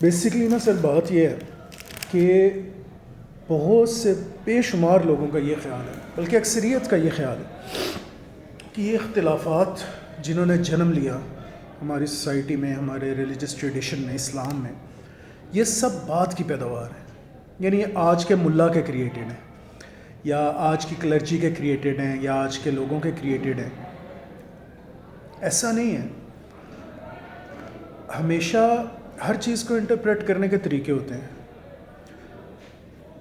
Basically نا سر بات یہ ہے کہ بہت سے بے شمار لوگوں کا یہ خیال ہے، بلکہ اکثریت کا یہ خیال ہے کہ یہ اختلافات جنہوں نے جنم لیا ہماری سوسائٹی میں، ہمارے ریلیجس ٹریڈیشن میں، اسلام میں، یہ سب بات کی پیداوار ہے. یعنی آج کے ملا کے کریٹڈ ہیں، یا آج کی کلرجی کے کریٹڈ ہیں، یا آج کے لوگوں کے کریٹڈ ہیں. ایسا نہیں ہے. ہمیشہ ہر چیز کو انٹرپریٹ کرنے کے طریقے ہوتے ہیں.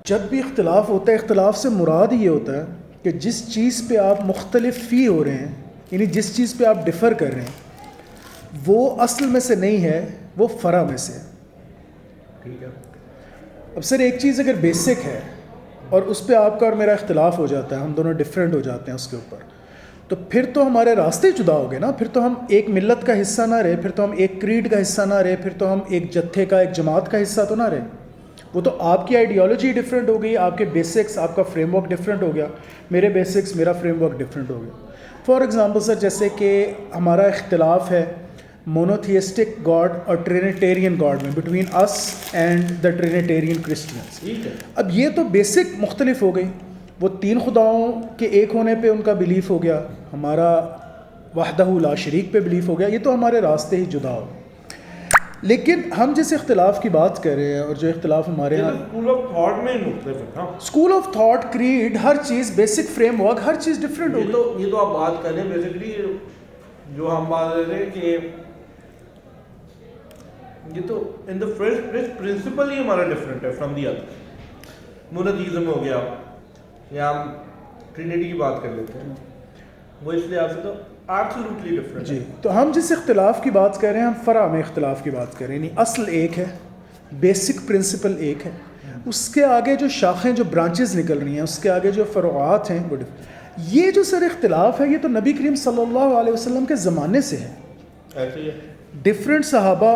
جب بھی اختلاف ہوتا ہے، اختلاف سے مراد یہ ہوتا ہے کہ جس چیز پہ آپ مختلف فی ہو رہے ہیں، یعنی جس چیز پہ آپ ڈفر کر رہے ہیں، وہ اصل میں سے نہیں ہے، وہ فرع میں سے ہے. ٹھیک ہے. اب سر ایک چیز اگر بیسک ہے اور اس پہ آپ کا اور میرا اختلاف ہو جاتا ہے، ہم دونوں ڈفرینٹ ہو جاتے ہیں اس کے اوپر، تو پھر تو ہمارے راستے جدا ہو گئے نا. پھر تو ہم ایک ملت کا حصہ نہ رہے، پھر تو ہم ایک کریڈ کا حصہ نہ رہے، پھر تو ہم ایک جتھے کا، ایک جماعت کا حصہ تو نہ رہے. وہ تو آپ کی آئیڈیالوجی ڈفرینٹ ہو گئی، آپ کے بیسکس، آپ کا فریم ورک ڈفرینٹ ہو گیا، میرے بیسکس، میرا فریم ورک ڈفرینٹ ہو گیا. فار ایگزامپل سر، جیسے کہ ہمارا اختلاف ہے مونوتھیسٹک گاڈ اور ٹرینیٹیرین گاڈ میں، بٹوین اس اینڈ دا ٹرینیٹیرین کرسچنس. اب یہ تو بیسک مختلف ہو گئی. وہ تین خداؤں کے ایک ہونے پہ ان کا بلیف ہو گیا، ہمارا وحدہ لا شریک پہ بلیف ہو گیا. یہ تو ہمارے راستے ہی جدا ہو. لیکن ہم جس اختلاف کی بات کر رہے ہیں اور جو اختلاف ہمارے یہاں اسکول آف تھاٹ میں مختلف ہے. اسکول آف تھاٹ، کریڈ، ہر چیز، بیسک فریم ورک، ہر چیز ڈفرینٹ ہو گئی. یہ تو آپ بات کر رہے ہیں بیسکلی جو ہم بات کر رہے ہیں کہ یہ تو ان دا فرسٹ پرنسپل ہی ہمارا ڈفرینٹ ہے فرام دی ادر. مونوتھیزم ہو گیا، یا ہم ٹرینیٹی کی بات کر لیتے ہیں، وہ اس لیے آپ سے تو ایبسلیوٹلی ڈفرینٹ. جی، تو ہم جس اختلاف کی بات کر رہے ہیں، ہم فرع میں اختلاف کی بات کر رہے ہیں. یعنی اصل ایک ہے، بیسک پرنسپل ایک ہے، اس کے آگے جو شاخیں، جو برانچز نکل رہی ہیں، اس کے آگے جو فروعات ہیں، وہ یہ جو سر اختلاف ہے، یہ تو نبی کریم صلی اللہ علیہ وسلم کے زمانے سے ہے. ایسے ہی ہے. ڈفرینٹ صحابہ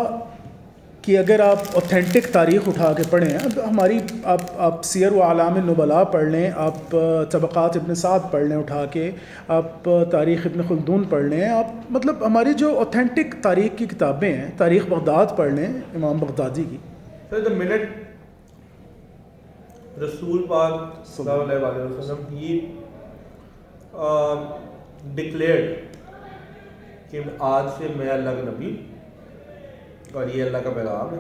کی اگر آپ اوتھینٹک تاریخ اٹھا کے پڑھیں، اب ہماری آپ سیر و اعلام النبلاء پڑھ لیں، آپ طبقات ابن سعد پڑھ لیں اٹھا کے، آپ تاریخ ابن خلدون پڑھ لیں، آپ مطلب ہماری جو اوتھینٹک تاریخ کی کتابیں ہیں، تاریخ بغداد پڑھ لیں امام بغدادی کی. سر دا منٹ رسول پاک صلی اللہ علیہ وسلم ہی ڈکلیئرڈ کہ آج سے میں اللہ کا نبی اور یہ اللہ کا پیغام ہے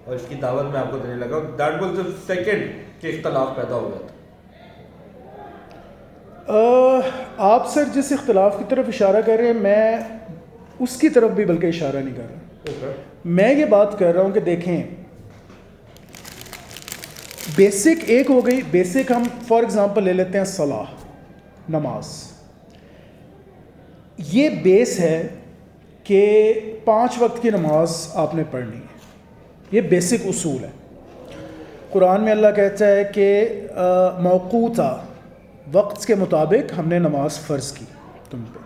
اور اس کی دعوت میں آپ کو دینے لگا، دیٹ واز دا سیکنڈ کہ اختلاف پیدا ہو گیا تھا. آپ سر جس اختلاف کی طرف اشارہ کر رہے ہیں، میں اس کی طرف بھی بلکہ اشارہ نہیں کر رہا. میں یہ بات کر رہا ہوں کہ دیکھیں، بیسک ایک ہو گئی. بیسک ہم فار ایگزامپل لے لیتے ہیں صلاح، نماز. یہ بیس ہے کہ 5 وقت کی نماز آپ نے پڑھنی ہے. یہ بیسک اصول ہے. قرآن میں اللہ کہتا ہے کہ موقوتا، وقت کے مطابق ہم نے نماز فرض کی تم پہ.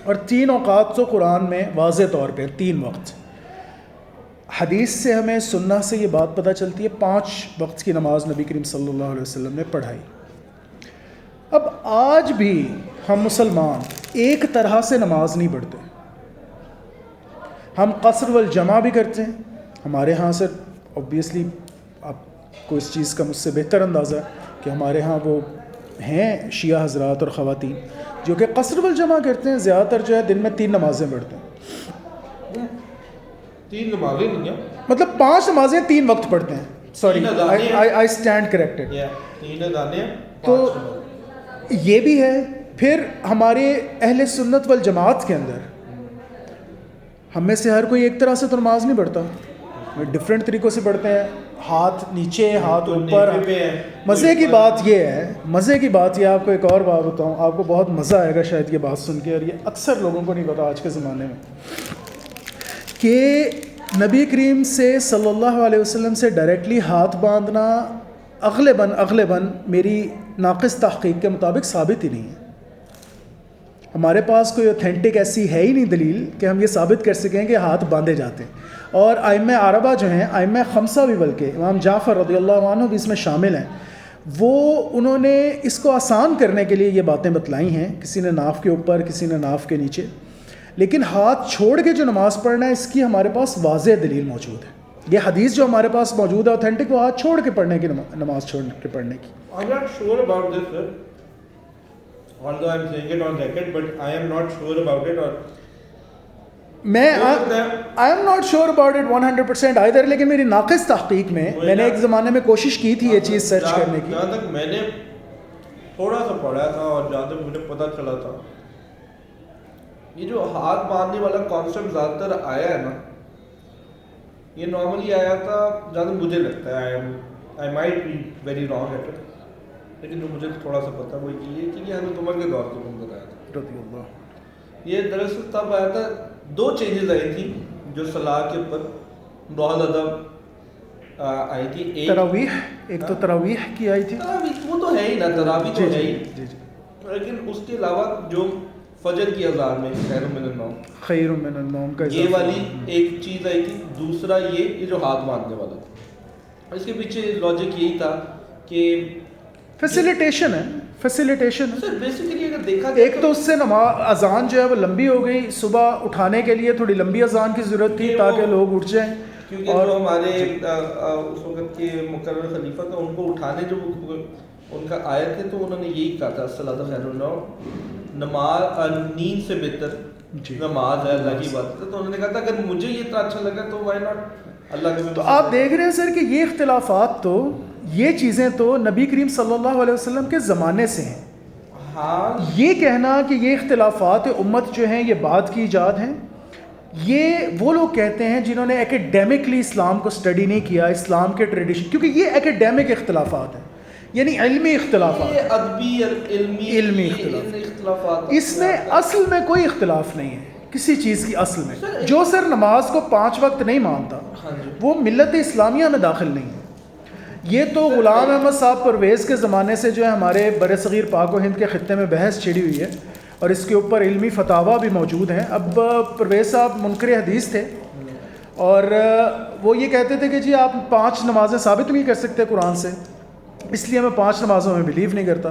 اور 3 اوقات تو قرآن میں واضح طور پہ 3 وقت. حدیث سے ہمیں سنہ سے یہ بات پتہ چلتی ہے 5 وقت کی نماز نبی کریم صلی اللہ علیہ وسلم نے پڑھائی. اب آج بھی ہم مسلمان ایک طرح سے نماز نہیں پڑھتے. ہم قصر والجمع بھی کرتے ہیں. ہمارے ہاں سر اوبیسلی آپ کو اس چیز کا مجھ سے بہتر اندازہ ہے کہ ہمارے ہاں وہ ہیں شیعہ حضرات اور خواتین جو کہ قصر والجمع کرتے ہیں. زیادہ تر جو ہے دن میں 3 نمازیں پڑھتے ہیں. 3 نمازیں نہیں ہیں، مطلب 5 نمازیں 3 وقت پڑھتے ہیں. Sorry, I stand corrected. 3 اذانیں. تو یہ بھی ہے. پھر ہمارے اہل سنت والجماعت کے اندر ہم میں سے ہر کوئی ایک طرح سے تو نماز نہیں پڑھتا، ڈفرینٹ طریقوں سے پڑھتے ہیں. ہاتھ نیچے، ہاتھ اوپر. مزے کی بات یہ ہے، آپ کو ایک اور بات بتاؤں، آپ کو بہت مزہ آئے گا شاید یہ بات سن کے، اور یہ اکثر لوگوں کو نہیں پتا آج کے زمانے میں، کہ نبی کریم سے صلی اللہ علیہ وسلم سے ڈائریکٹلی ہاتھ باندھنا اغلباً میری ناقص تحقیق کے مطابق ثابت ہی نہیں ہے. ہمارے پاس کوئی اوتھینٹک ایسی ہے ہی نہیں دلیل کہ ہم یہ ثابت کر سکیں کہ ہاتھ باندھے جاتے ہیں. اور ائمہ عربہ جو ہیں، ائمہ خمسہ بھی، بلکہ امام جعفر رضی اللہ عنہ بھی اس میں شامل ہیں، انہوں نے اس کو آسان کرنے کے لیے یہ باتیں بتلائی ہیں. کسی نے ناف کے اوپر، کسی نے ناف کے نیچے. لیکن ہاتھ چھوڑ کے جو نماز پڑھنا ہے، اس کی ہمارے پاس واضح دلیل موجود ہے. یہ حدیث جو ہمارے پاس موجود ہے اوتھینٹک، وہ ہاتھ چھوڑ کے پڑھنے کی، نماز چھوڑ کے پڑھنے کی. I'm not sure about this, sir. Although I'm saying it on record, but I am not sure about it. اور میں I am not sure about it 100% either, لیکن میری ناقص تحقیق میں میں نے ایک زمانے میں کوشش کی تھی یہ چیز سرچ کرنے کی. جہاں تک میں نے تھوڑا سا پڑھا تھا اور جہاں تک مجھے پتہ چلا تھا، یہ جو ہاتھ باندھنے والا کانسیپٹ زیادہ تر آیا ہے نا، یہ نارملی آیا تھا جہاں تک مجھے لگتا ہے، I might be very wrong at it, لیکن جو مجھے تھوڑا سا پتہ وہ یہ کہ یہ حضرت عمر کے دور کے اندر آیا تھا رضی اللہ. یہ دراصل تب آیا تھا، 2 چینجز آئی تھی جو صلاح کے اوپر بہت زیادہ آئی تھی. ایک تراویح، ایک تو تراویح کی آئی تھی، تراویح وہ تو ہے ہی نا، تراویح تو ہے ہی، جی جی، لیکن اس کے علاوہ جو فجر کی اذان میں خیر من النوم، خیر من النوم کا یہ والی ایک چیز آئی تھی. دوسرا یہ جو ہاتھ باندھنے والا تھا، اس کے پیچھے لاجک یہی تھا کہ فیسیلیٹیشن ہے، فیسیلیٹیشن ہے. سر بیسیکلی اگر دیکھا جائے ایک تو اس سے اذان جو ہے وہ لمبی ہو گئی، صبح اٹھانے کے لیے تھوڑی لمبی اذان کی ضرورت تھی تاکہ لوگ اٹھ جائیں. کیونکہ جو ہمارے اس وقت کے مقرر خلیفہ تھا، ان کو اٹھانے جو ان کا آئے تھے تو انہوں نے یہی کہا تھا الصلاۃ خیر من النوم، نماز نیند سے بہتر نماز ہے، اللہ کی بات ہے. تو انہوں نے کہا تھا اگر مجھے یہ اتنا اچھا لگا تو وائی ناٹ اللہ کے. تو آپ دیکھ رہے ہیں سر کہ یہ اختلافات تو، یہ چیزیں تو نبی کریم صلی اللہ علیہ وسلم کے زمانے سے ہیں. ہاں، یہ کہنا کہ یہ اختلافات امت جو ہیں یہ بعد کی ایجاد ہیں، یہ وہ لوگ کہتے ہیں جنہوں نے ایکیڈیمکلی اسلام کو اسٹڈی نہیں کیا، اسلام کے ٹریڈیشن، کیونکہ یہ ایکیڈیمک اختلافات ہیں، یعنی علمی اختلافات، یہ ادبی علمی اختلافات. اس میں اصل میں کوئی اختلاف نہیں ہے کسی چیز کی. اصل میں جو سر نماز کو 5 وقت نہیں مانتا وہ ملت اسلامیہ میں داخل نہیں ہے. یہ تو غلام احمد صاحب پرویز کے زمانے سے جو ہے ہمارے بر صغیر پاک و ہند کے خطے میں بحث چھڑی ہوئی ہے، اور اس کے اوپر علمی فتاوا بھی موجود ہیں. اب پرویز صاحب منکر حدیث تھے، اور وہ یہ کہتے تھے کہ جی آپ 5 نمازیں ثابت نہیں کر سکتے قرآن سے، اس لیے میں 5 نمازوں میں بلیو نہیں کرتا.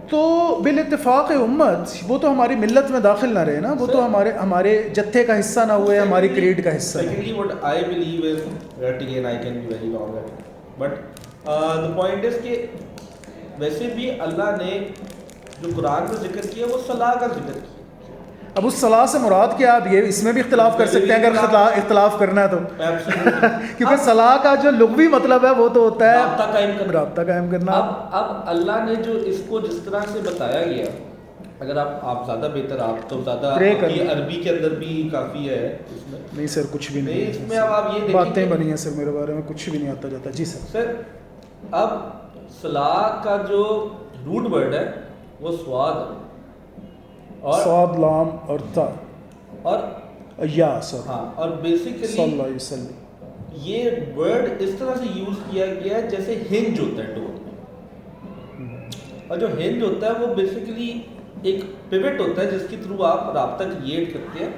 تو بالاتفاق امت وہ تو ہماری ملت میں داخل نہ رہے نا، وہ تو ہمارے جتھے کا حصہ نہ ہوئے، ہماری کریڈ کا حصہ. Secondly, what I believe is that again I can be very wrong at it, but the point is کہ ویسے بھی اللہ نے جو قرآن کا ذکر کیا وہ صلاح کا ذکر کیا. اب اس صلاح سے مراد کیا؟ اب یہ اس میں بھی اختلاف کر سکتے ہیں اگر اختلاف کرنا ہے تو، کیونکہ صلاح کا جو لغوی مطلب ہے وہ تو ہوتا ہے رابطہ قائم کرنا. اب اللہ نے جو اس کو جس طرح سے بتایا گیا، اگر آپ زیادہ بہتر، آپ تو زیادہ عربی کے اندر بھی کافی ہے اس میں. نہیں سر کچھ بھی نہیں، اس میں اب آپ یہ دیکھیں باتیں بنی ہیں سر میرے بارے میں، کچھ بھی نہیں آتا جاتا. جی سر اب صلاح کا جو روٹ ورڈ ہے وہ سواد ہے، اور صاد لام اور تا اور یا سر، ہاں، اور بیسیکلی صلی اللہ علیہ وسلم یہ ورڈ اس طرح سے یوز کیا گیا ہے جیسے ہنج ہوتا ہے ڈور میں، اور جو ہنج ہوتا ہے وہ بیسیکلی ایک پیوٹ ہوتا ہے جس کے تھرو آپ رابطہ کریٹ کرتے ہیں.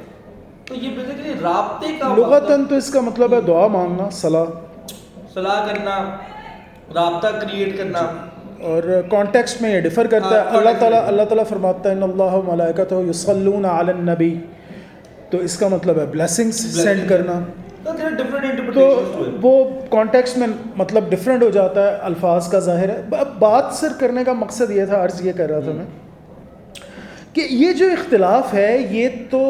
تو یہ بیسیکلی رابطے کا لغتاً تو اس کا مطلب ہے دعا مانگنا، صلاح کرنا، رابطہ کریٹ کرنا. اور کانٹیکسٹ میں یہ ڈیفر کرتا ہے. اللہ تعالیٰ فرماتا ہے ان اللہ و ملائکتہ یصلون علی النبی، تو اس کا مطلب ہے بلیسنگز سینڈ کرنا. تو وہ کانٹیکسٹ میں مطلب ڈفرینٹ ہو جاتا ہے، الفاظ کا ظاہر ہے. اب بات سر کرنے کا مقصد یہ تھا، عرض یہ کر رہا تھا میں کہ یہ جو اختلاف ہے یہ تو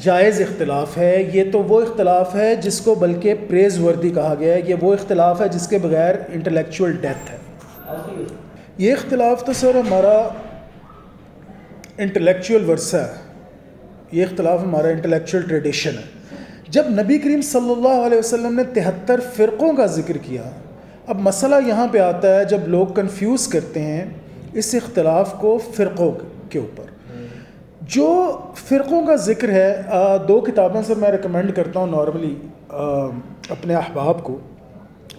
جائز اختلاف ہے، یہ تو وہ اختلاف ہے جس کو بلکہ پریز وردی کہا گیا ہے. یہ وہ اختلاف ہے جس کے بغیر انٹلیکچوئل ڈیتھ ہے. یہ اختلاف تو سر ہمارا انٹلیکچوئل ورثہ ہے، یہ اختلاف ہمارا انٹلیکچوئل ٹریڈیشن ہے. جب نبی کریم صلی اللہ علیہ وسلم نے 73 فرقوں کا ذکر کیا، اب مسئلہ یہاں پہ آتا ہے جب لوگ کنفیوز کرتے ہیں اس اختلاف کو فرقوں کے اوپر. جو فرقوں کا ذکر ہے، 2 کتابیں سے میں ریکمینڈ کرتا ہوں نارملی اپنے احباب کو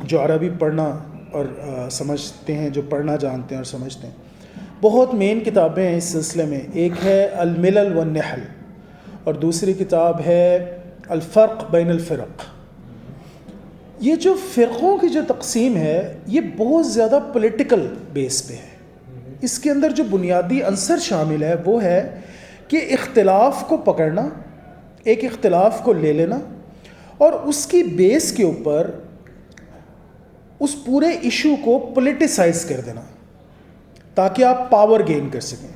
جو عربی پڑھنا اور سمجھتے ہیں، جو پڑھنا جانتے ہیں اور سمجھتے ہیں. بہت مین کتابیں ہیں اس سلسلے میں. ایک ہے الملل والنحل، اور دوسری کتاب ہے الفرق بین الفرق. یہ جو فرقوں کی جو تقسیم ہے یہ بہت زیادہ پولیٹیکل بیس پہ ہے. اس کے اندر جو بنیادی عنصر شامل ہے وہ ہے کہ اختلاف کو پکڑنا، ایک اختلاف کو لے لینا اور اس کی بیس کے اوپر اس پورے ایشو کو پولیٹیسائز کر دینا تاکہ آپ پاور گین کر سکیں.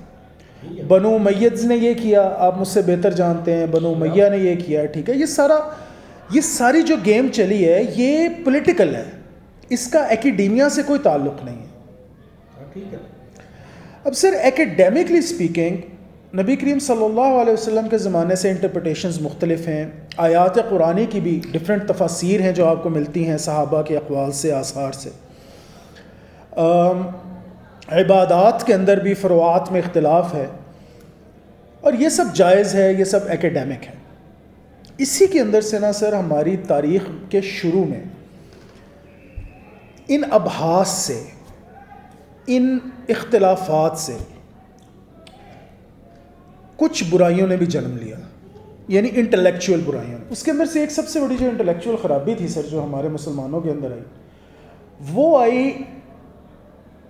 بنو امیہ نے یہ کیا, آپ مجھ سے بہتر جانتے ہیں, بنو امیہ نے یہ کیا, ٹھیک ہے. یہ ساری جو گیم چلی ہے یہ پولیٹیکل ہے, اس کا ایکیڈیمیا سے کوئی تعلق نہیں ہے. ٹھیک ہے. اب سر ایکیڈیمکلی اسپیکنگ نبی کریم صلی اللہ علیہ وسلم کے زمانے سے انٹرپریٹیشنز مختلف ہیں. آیات قرآنی کی بھی ڈفرینٹ تفاسیر ہیں جو آپ کو ملتی ہیں صحابہ کے اقوال سے, آثار سے. عبادات کے اندر بھی فروعات میں اختلاف ہے, اور یہ سب جائز ہے, یہ سب ایکیڈیمک ہے. اسی کے اندر سے نا سر ہماری تاریخ کے شروع میں ان ابحاث سے, ان اختلافات سے کچھ برائیوں نے بھی جنم لیا, یعنی انٹلیکچوئل برائیوں. اس کے اندر سے ایک سب سے بڑی جو انٹلیکچوئل خرابی تھی سر جو ہمارے مسلمانوں کے اندر آئی, وہ آئی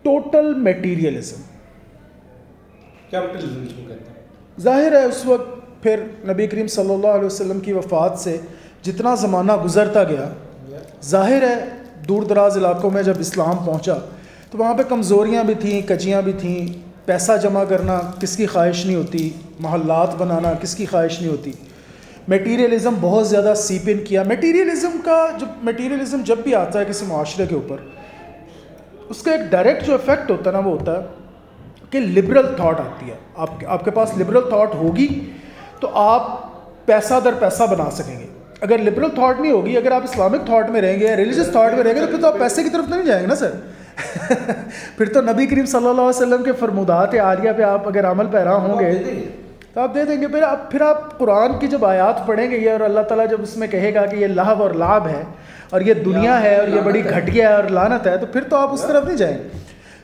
ٹوٹل میٹیریلزم. کیپٹلزم کو کہتے ہیں. ظاہر ہے اس وقت پھر نبی کریم صلی اللہ علیہ وسلم کی وفات سے جتنا زمانہ گزرتا گیا, ظاہر ہے دور دراز علاقوں میں جب اسلام پہنچا تو وہاں پہ کمزوریاں بھی تھیں, کجیاں بھی تھیں. پیسہ جمع کرنا کس کی خواہش نہیں ہوتی, محلات بنانا کس کی خواہش نہیں ہوتی. میٹیریلزم بہت زیادہ سیپ ان کیا. میٹیریلزم جب بھی آتا ہے کسی معاشرے کے اوپر, اس کا ایک ڈائریکٹ جو افیکٹ ہوتا ہے نا وہ ہوتا ہے کہ لبرل تھاٹ آتی ہے. آپ کے پاس لبرل تھاٹ ہوگی تو آپ پیسہ در پیسہ بنا سکیں گے. اگر لبرل تھاٹ نہیں ہوگی, اگر آپ اسلامک تھاٹ میں رہیں گے, ریلیجس تھاٹ میں رہیں گے, تو پھر تو آپ پیسے کی طرف تو نہیں جائیں گے نا سر. پھر تو نبی کریم صلی اللہ علیہ وسلم کے فرمودات عالیہ پہ آپ اگر عمل پیرا ہوں گے تو آپ دے دیں گے. پھر آپ قرآن کی جب آیات پڑھیں گے اور اللہ تعالیٰ جب اس میں کہے گا کہ یہ لہو اور لعب ہے اور یہ دنیا ہے اور یہ بڑی گھٹیا ہے اور لعنت ہے, تو پھر تو آپ اس طرف نہیں جائیں گے.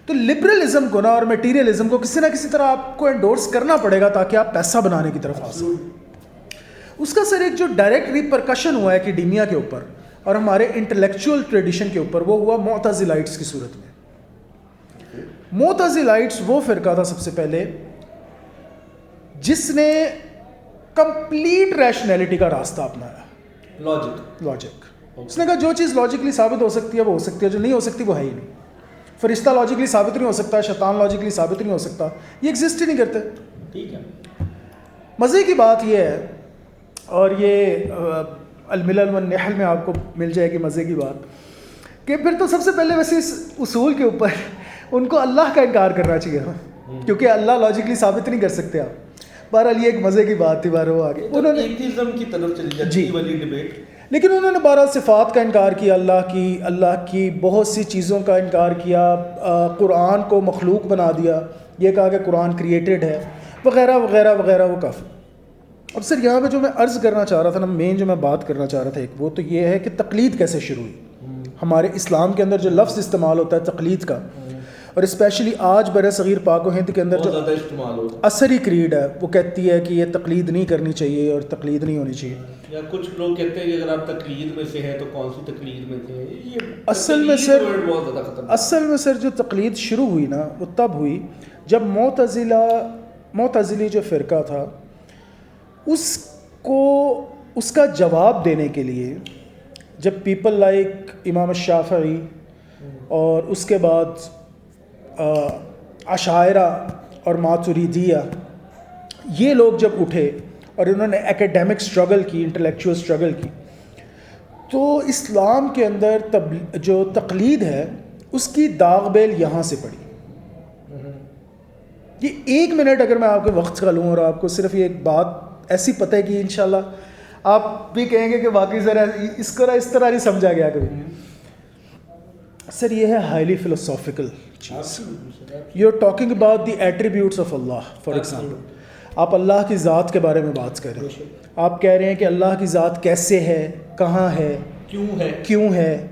تو لبرلزم کو نا اور میٹیریلزم کو کسی نہ کسی طرح آپ کو انڈورس کرنا پڑے گا تاکہ آپ پیسہ بنانے کی طرف آ سکیں. اس کا سر ایک جو ڈائریکٹ ریپرکشن ہوا ہے ایکیڈیمیا کے اوپر اور ہمارے انٹلیکچوئل ٹریڈیشن کے اوپر, وہ ہوا معتزلائٹس کی صورت میں. معتزلائٹس وہ فرقہ تھا سب سے پہلے جس نے کمپلیٹ ریشنلٹی کا راستہ اپنایا. لاجک. اس نے کہا جو چیز لاجکلی ثابت ہو سکتی ہے وہ ہو سکتی ہے, جو نہیں ہو سکتی وہ ہے ہی نہیں. فرشتہ لاجکلی ثابت نہیں ہو سکتا, شیطان لاجکلی ثابت نہیں ہو سکتا, یہ ایگزسٹ ہی نہیں کرتے. ٹھیک ہے. مزے کی بات یہ ہے, اور یہ الملل والنحل میں آپ کو مل جائے گی مزے کی بات, کہ پھر تو سب سے پہلے ویسے اس اصول کے اوپر ان کو اللہ کا انکار کرنا چاہیے, کیونکہ اللہ لاجکلی ثابت نہیں کر سکتے آپ. بہرحال یہ ایک مزے کی بات تھی. بہرحال آگے انہوں نے ایتھیزم کی طرف چلی جاتی والی ڈیبیٹ, لیکن انہوں نے بہرحال صفات کا انکار کیا, اللہ کی بہت سی چیزوں کا انکار کیا, قرآن کو مخلوق بنا دیا, یہ کہا کہ قرآن کریٹڈ ہے وغیرہ وغیرہ وغیرہ. وہ کافی. اب سر یہاں پہ جو میں عرض کرنا چاہ رہا تھا نا, مین جو میں بات کرنا چاہ رہا تھا ایک, وہ تو یہ ہے کہ تقلید کیسے شروع ہوئی. ہمارے اسلام کے اندر جو لفظ استعمال ہوتا ہے تقلید کا, اور اسپیشلی آج بر صغیر پاک و ہند کے اندر جو عصری کریڈ ہے وہ کہتی ہے کہ یہ تقلید نہیں کرنی چاہیے اور تقلید نہیں ہونی چاہیے. یا کچھ لوگ کہتے ہیں کہ اگر آپ تقلید میں سے ہیں تو کون سی تقلید میں تھے. اصل میں سر جو تقلید شروع ہوئی نا وہ تب ہوئی جب معتزلی جو فرقہ تھا اس کا جواب دینے کے لیے جب پیپل لائک امام الشافعی اور اس کے بعد عشائرہ اور ماتریدیہ, یہ لوگ جب اٹھے اور انہوں نے ایکیڈیمک سٹرگل کی, انٹلیکچوئل سٹرگل کی, تو اسلام کے اندر جو تقلید ہے اس کی داغ بیل یہاں سے پڑی. یہ 1 منٹ اگر میں آپ کے وقت کا لوں اور آپ کو صرف یہ ایک بات ایسی پتہ ہے کہ انشاءاللہ آپ بھی کہیں گے کہ واقعی ذرا اس طرح نہیں سمجھا گیا کبھی. سر یہ ہے ہائیلی فلسافیکل چیز. You are talking about the attributes of اللہ. فار ایگزامپل آپ اللہ کی ذات کے بارے میں بات کر رہے ہیں, آپ کہہ رہے ہیں کہ اللہ کی ذات کیسے ہے, کہاں ہے, کیوں ہے,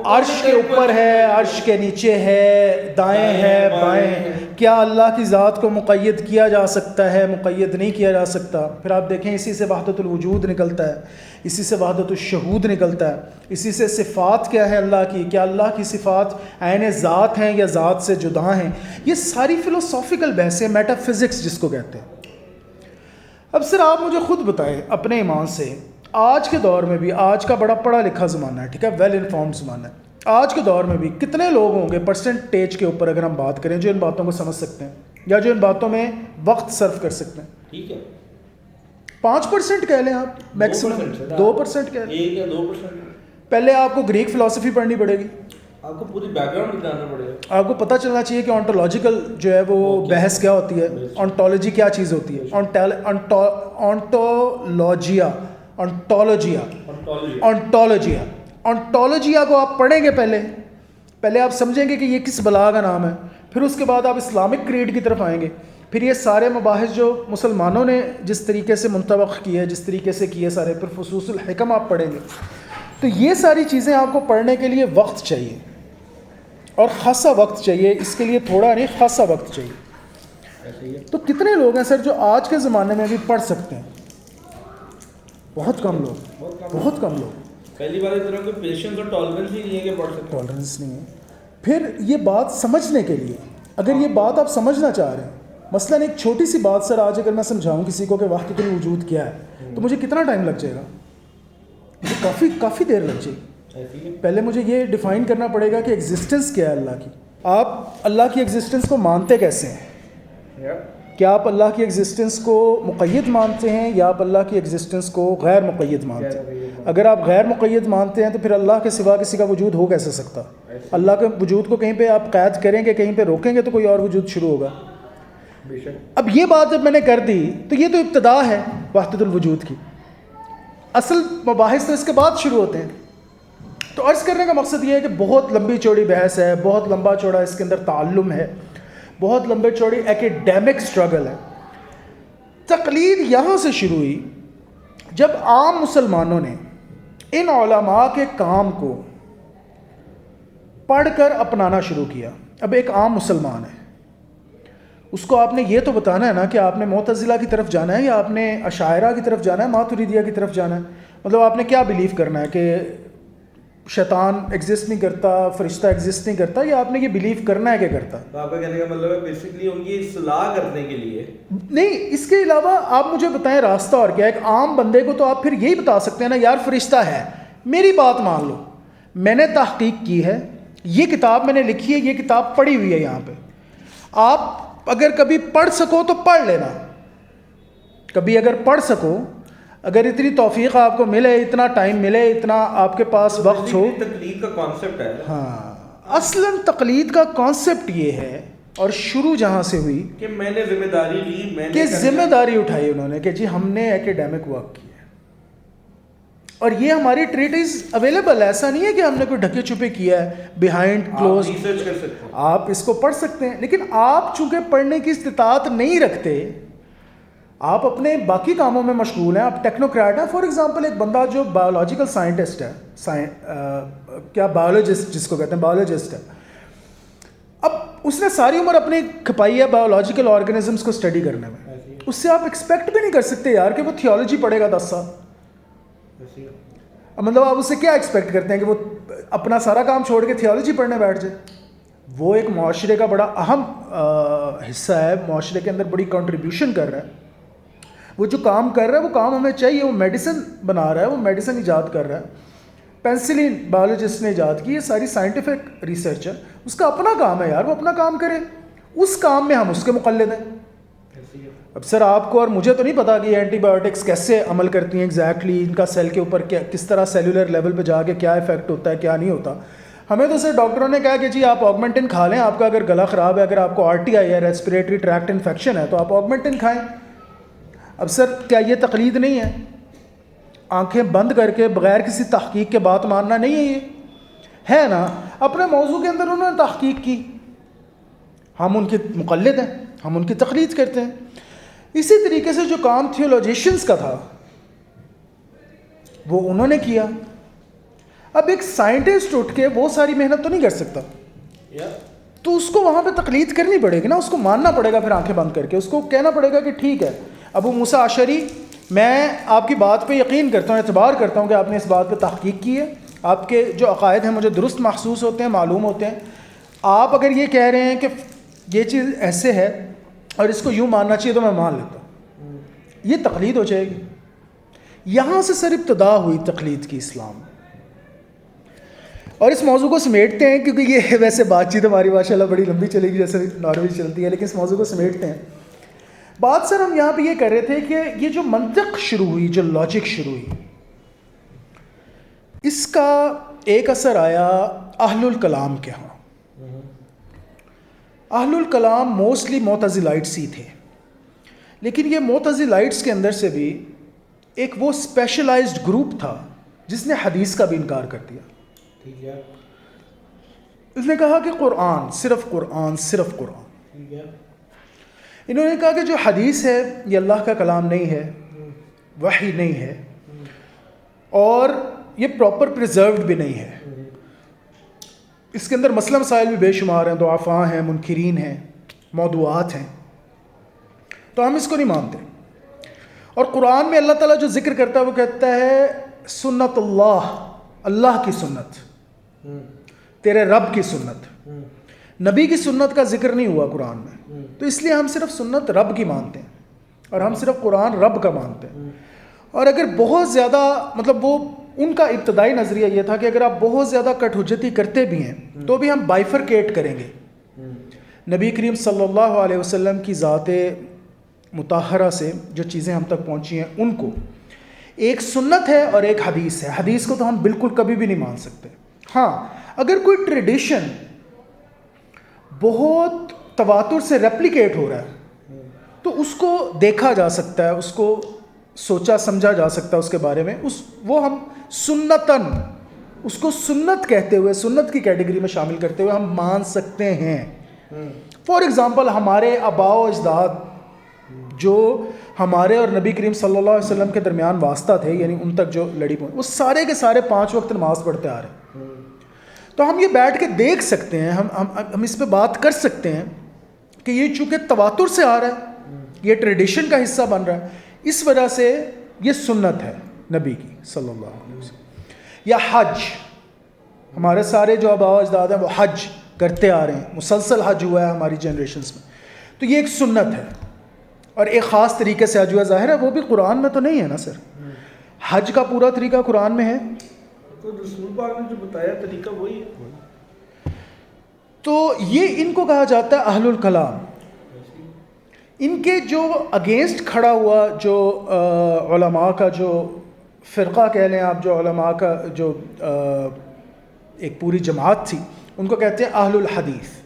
عرش کے اوپر ہے, عرش کے نیچے ہے, دائیں ہے, بائیں ہے, کیا اللہ کی ذات کو مقید کیا جا سکتا ہے, مقید نہیں کیا جا سکتا. پھر آپ دیکھیں اسی سے وحدت الوجود نکلتا ہے, اسی سے وحدت الشہود نکلتا ہے, اسی سے صفات کیا ہے اللہ کی, کیا اللہ کی صفات عین ذات ہیں یا ذات سے جدا ہیں. یہ ساری فلسافیکل بحثیں, میٹا فزکس جس کو کہتے ہیں. اب سر آپ مجھے خود بتائیں اپنے ایمان سے, آج کے دور میں بھی، آج کا بڑا پڑھا لکھا زمانہ ہے، ٹھیک ہے، ویل انفارمڈ زمانہ ہے، آج کے دور میں بھی کتنے لوگ ہوں گے پرسنٹیج کے اوپر اگر ہم بات کریں جو ان باتوں کو سمجھ سکتے ہیں یا جو ان باتوں میں وقت صرف کر سکتے ہیں؟ ٹھیک ہے 5% کہہ لیں آپ میکسیمم، 2% کہہ لیں. 1 یا 2%. پہلے آپ کو گریک فلسفی پڑھنی پڑے گی، آپ کو پوری بیک گراؤنڈ جاننا پڑے گا، آپ کو پتہ چلنا چاہیے کہ آنٹولوجیکل جو ہے وہ بحث کیا ہوتی ہے، آنٹولوجی کیا چیز ہوتی ہے، آنٹولوجیا کو آپ پڑھیں گے، پہلے آپ سمجھیں گے کہ یہ کس بلا کا نام ہے، پھر اس کے بعد آپ اسلامک کریڈ کی طرف آئیں گے، پھر یہ سارے مباحث جو مسلمانوں نے جس طریقے سے منطبق کیے، جس طریقے سے کیے سارے، پھر فصوص الحکم آپ پڑھیں گے. تو یہ ساری چیزیں آپ کو پڑھنے کے لیے وقت چاہیے، اور خاصا وقت چاہیے، اس کے لیے تھوڑا نہیں خاصا وقت چاہیے. تو کتنے لوگ ہیں سر جو آج کے زمانے میں بھی پڑھ سکتے ہیں؟ بہت کم لوگ. پہلی بار اس طرح کوئی پیشنس اور ٹالرنس ہی نہیں ہے کہ پڑھ سکتے. ٹالرنس نہیں ہے. پھر یہ بات سمجھنے کے لیے، اگر یہ بات آپ سمجھنا چاہ رہے ہیں، مثلاً ایک چھوٹی سی بات سر آج اگر میں سمجھاؤں کسی کو کہ وحدت الوجود کیا ہے، تو مجھے کتنا ٹائم لگ جائے گا؟ مجھے کافی دیر لگ جائے گی. پہلے مجھے یہ ڈیفائن کرنا پڑے گا کہ ایگزسٹنس کیا ہے اللہ کی. آپ اللہ کی ایگزسٹنس کو مانتے کیسے ہیں؟ کیا آپ اللہ کی ایگزسٹنس کو مقید مانتے ہیں یا آپ اللہ کی ایگزسٹنس کو غیر مقید مانتے ہیں؟ اگر آپ غیر مقید مانتے ہیں تو پھر اللہ کے سوا کسی کا وجود ہو کیسے سکتا؟ اللہ کے وجود کو کہیں پہ آپ قید کریں گے، کہیں پہ روکیں گے تو کوئی اور وجود شروع ہوگا. اب یہ بات جب میں نے کر دی تو یہ تو ابتدا ہے وحدت الوجود کی، اصل مباحث تو اس کے بعد شروع ہوتے ہیں. تو عرض کرنے کا مقصد یہ ہے کہ بہت لمبی چوڑی بحث ہے، بہت لمبا چوڑا اس کے اندر تعلم ہے، بہت لمبے چوڑی ایکیڈیمک سٹرگل ہے. تقلید یہاں سے شروع ہوئی جب عام مسلمانوں نے ان علماء کے کام کو پڑھ کر اپنانا شروع کیا. اب ایک عام مسلمان ہے، اس کو آپ نے یہ تو بتانا ہے نا کہ آپ نے معتزلہ کی طرف جانا ہے یا آپ نے اشاعرہ کی طرف جانا ہے، ماتریدیہ کی طرف جانا ہے. مطلب آپ نے کیا بلیو کرنا ہے کہ شیطان ایگزسٹ نہیں کرتا، فرشتہ ایگزسٹ نہیں کرتا، یا آپ نے یہ بلیو کرنا ہے کہ کرتا؟ تو آپ کا کہنے کا مطلب ہے بیسکلی ان کی اصلاح کرنے کے لیے نہیں. اس کے علاوہ آپ مجھے بتائیں راستہ اور کیا ہے؟ ایک عام بندے کو تو آپ پھر یہی بتا سکتے ہیں نا، یار فرشتہ ہے، میری بات مان لو، میں نے تحقیق کی ہے، یہ کتاب میں نے لکھی ہے، یہ کتاب پڑھی ہوئی ہے یہاں پہ، آپ اگر کبھی پڑھ سکو تو پڑھ لینا، کبھی اگر پڑھ سکو، اگر اتنی توفیق آپ کو ملے، اتنا ٹائم ملے، اتنا آپ کے پاس وقت ہو. تقلید کا کانسیپٹ ہے، ہاں اصلاً تقلید کا کانسیپٹ یہ ہے، اور شروع جہاں سے ہوئی کہ میں نے ذمہ داری لی، میں کہ ذمہ داری اٹھائی انہوں نے کہ جی ہم نے ایکیڈیمک ورک کیا ہے، اور یہ ہماری ٹریٹیز اویلیبل ہے. ایسا نہیں ہے کہ ہم نے کوئی ڈھکے چھپے کیا ہے بیہائنڈ کلوز. ریسرچ کر سکتے ہیں، آپ اس کو پڑھ سکتے ہیں، لیکن آپ چونکہ پڑھنے کی استطاعت نہیں رکھتے، آپ اپنے باقی کاموں میں مشغول ہیں، آپ ٹیکنوکریٹ ہیں. فار ایگزامپل ایک بندہ جو بایولوجیکل سائنٹسٹ ہے، کیا بایولوجسٹ جس کو کہتے ہیں، بایولوجسٹ ہے، اب اس نے ساری عمر اپنی کھپائی ہے بایولوجیکل آرگنزمس کو اسٹڈی کرنے میں. اس سے آپ ایکسپیکٹ بھی نہیں کر سکتے یار کہ وہ تھیولوجی پڑھے گا 10 سال. مطلب آپ اس سے کیا ایکسپیکٹ کرتے ہیں کہ وہ اپنا سارا کام چھوڑ کے تھیولوجی پڑھنے بیٹھ جائے؟ وہ ایک معاشرے کا بڑا اہم حصہ ہے، معاشرے کے اندر بڑی کنٹریبیوشن کر رہا ہے. وہ جو کام کر رہا ہے وہ کام ہمیں چاہیے. وہ میڈیسن بنا رہا ہے، وہ میڈیسن ایجاد کر رہا ہے، پینسلین بایولوجسٹ نے ایجاد کی، یہ ساری سائنٹیفک ریسرچ ہے. اس کا اپنا کام ہے یار، وہ اپنا کام کرے. اس کام میں ہم اس کے مقلد ہیں. اب سر آپ کو اور مجھے تو نہیں پتا کہ اینٹی بایوٹکس کیسے عمل کرتی ہیں ایگزیکٹلی، ان کا سیل کے اوپر کیا کس طرح سیلولر لیول پہ جا کے کیا افیکٹ ہوتا ہے کیا نہیں ہوتا. ہمیں تو سر ڈاکٹروں نے کہا کہ جی آپ آگمنٹن کھا لیں، آپ کا اگر گلا خراب ہے، اگر آپ کو RTI ہے، ریسپریٹری ٹریکٹ انفیکشن ہے، تو آپ آگمنٹن کھائیں. اب سر کیا یہ تقلید نہیں ہے؟ آنکھیں بند کر کے بغیر کسی تحقیق کے بات ماننا نہیں ہے؟ یہ ہے نا. اپنے موضوع کے اندر انہوں نے تحقیق کی، ہم ان کے مقلد ہیں، ہم ان کی تقلید کرتے ہیں. اسی طریقے سے جو کام تھیولوجیشنز کا تھا وہ انہوں نے کیا. اب ایک سائنٹسٹ اٹھ کے وہ ساری محنت تو نہیں کر سکتا، تو اس کو وہاں پہ تقلید کرنی پڑے گی نا، اس کو ماننا پڑے گا. پھر آنکھیں بند کر کے اس کو کہنا پڑے گا کہ ٹھیک ہے ابو موسیٰ اشعری، میں آپ کی بات پہ یقین کرتا ہوں، اعتبار کرتا ہوں کہ آپ نے اس بات پہ تحقیق کی ہے، آپ کے جو عقائد ہیں مجھے درست محسوس ہوتے ہیں، معلوم ہوتے ہیں. آپ اگر یہ کہہ رہے ہیں کہ یہ چیز ایسے ہے اور اس کو یوں ماننا چاہیے تو میں مان لیتا ہوں. یہ تقلید ہو جائے گی. یہاں سے سر ابتدا ہوئی تقلید کی اسلام. اور اس موضوع کو سمیٹتے ہیں کیونکہ یہ ویسے بات چیت ہماری ماشاءاللہ بڑی لمبی چلے گی جیسے نارملی چلتی ہے، لیکن اس موضوع کو سمیٹتے ہیں. بات سر ہم یہاں پہ یہ کر رہے تھے کہ یہ جو منطق شروع ہوئی، جو لاجک شروع ہوئی، اس کا ایک اثر آیا اہل الکلام کے ہاں. اہل الکلام موسٹلی معتزلائٹس ہی تھے، لیکن یہ معتزلائٹس کے اندر سے بھی ایک وہ اسپیشلائزڈ گروپ تھا جس نے حدیث کا بھی انکار کر دیا. ٹھیک ہے. اس نے کہا کہ قرآن صرف قرآن صرف قرآن. ٹھیک ہے. انہوں نے کہا کہ جو حدیث ہے یہ اللہ کا کلام نہیں ہے، وحی نہیں ہے، اور یہ پراپر پریزروڈ بھی نہیں ہے. اس کے اندر مسئلہ مسائل بھی بے شمار ہیں، ضعفاء ہیں، منکرین ہیں، موضوعات ہیں، تو ہم اس کو نہیں مانتے. اور قرآن میں اللہ تعالیٰ جو ذکر کرتا ہے وہ کہتا ہے سنت اللہ، اللہ کی سنت، تیرے رب کی سنت. نبی کی سنت کا ذکر نہیں ہوا قرآن میں، تو اس لیے ہم صرف سنت رب کی مانتے ہیں اور ہم صرف قرآن رب کا مانتے ہیں. اور اگر بہت زیادہ مطلب وہ ان کا ابتدائی نظریہ یہ تھا کہ اگر آپ بہت زیادہ کٹ حجتی کرتے بھی ہیں تو بھی ہم بائفرکیٹ کریں گے نبی کریم صلی اللہ علیہ وسلم کی ذات مطہرہ سے جو چیزیں ہم تک پہنچی ہیں ان کو. ایک سنت ہے اور ایک حدیث ہے. حدیث کو تو ہم بالکل کبھی بھی نہیں مان سکتے. ہاں اگر کوئی ٹریڈیشن بہت تواتر سے ریپلیکیٹ ہو رہا ہے تو اس کو دیکھا جا سکتا ہے، اس کو سوچا سمجھا جا سکتا ہے اس کے بارے میں، وہ ہم سنتاً اس کو سنت کہتے ہوئے، سنت کی کیٹیگری میں شامل کرتے ہوئے ہم مان سکتے ہیں. فار ایگزامپل ہمارے آباء و اجداد جو ہمارے اور نبی کریم صلی اللہ علیہ وسلم کے درمیان واسطہ تھے، یعنی ان تک جو لڑی پہنچ، وہ سارے کے سارے 5 وقت نماز پڑھتے آ رہے ہیں. تو ہم یہ بیٹھ کے دیکھ سکتے ہیں، ہم اس پہ بات کر سکتے ہیں کہ یہ چونکہ تواتر سے آ رہا ہے، یہ ٹریڈیشن کا حصہ بن رہا ہے، اس وجہ سے یہ سنت ہے نبی کی صلی اللہ علیہ وسلم. یا حج، ہمارے سارے جو آباء و اجداد ہیں وہ حج کرتے آ رہے ہیں، مسلسل حج ہوا ہے ہماری جنریشنز میں، تو یہ ایک سنت ہے اور ایک خاص طریقے سے حج ہوا. ظاہر ہے وہ بھی قرآن میں تو نہیں ہے نا سر، حج کا پورا طریقہ قرآن میں ہے تو رسول پاک نے جو بتایا طریقہ وہی ہے. تو یہ ان کو کہا جاتا ہے اہل الکلام. ان کے جو اگینسٹ کھڑا ہوا جو علماء کا جو فرقہ کہہ لیں آپ، جو علماء کا جو ایک پوری جماعت تھی، ان کو کہتے ہیں اہل الحدیث.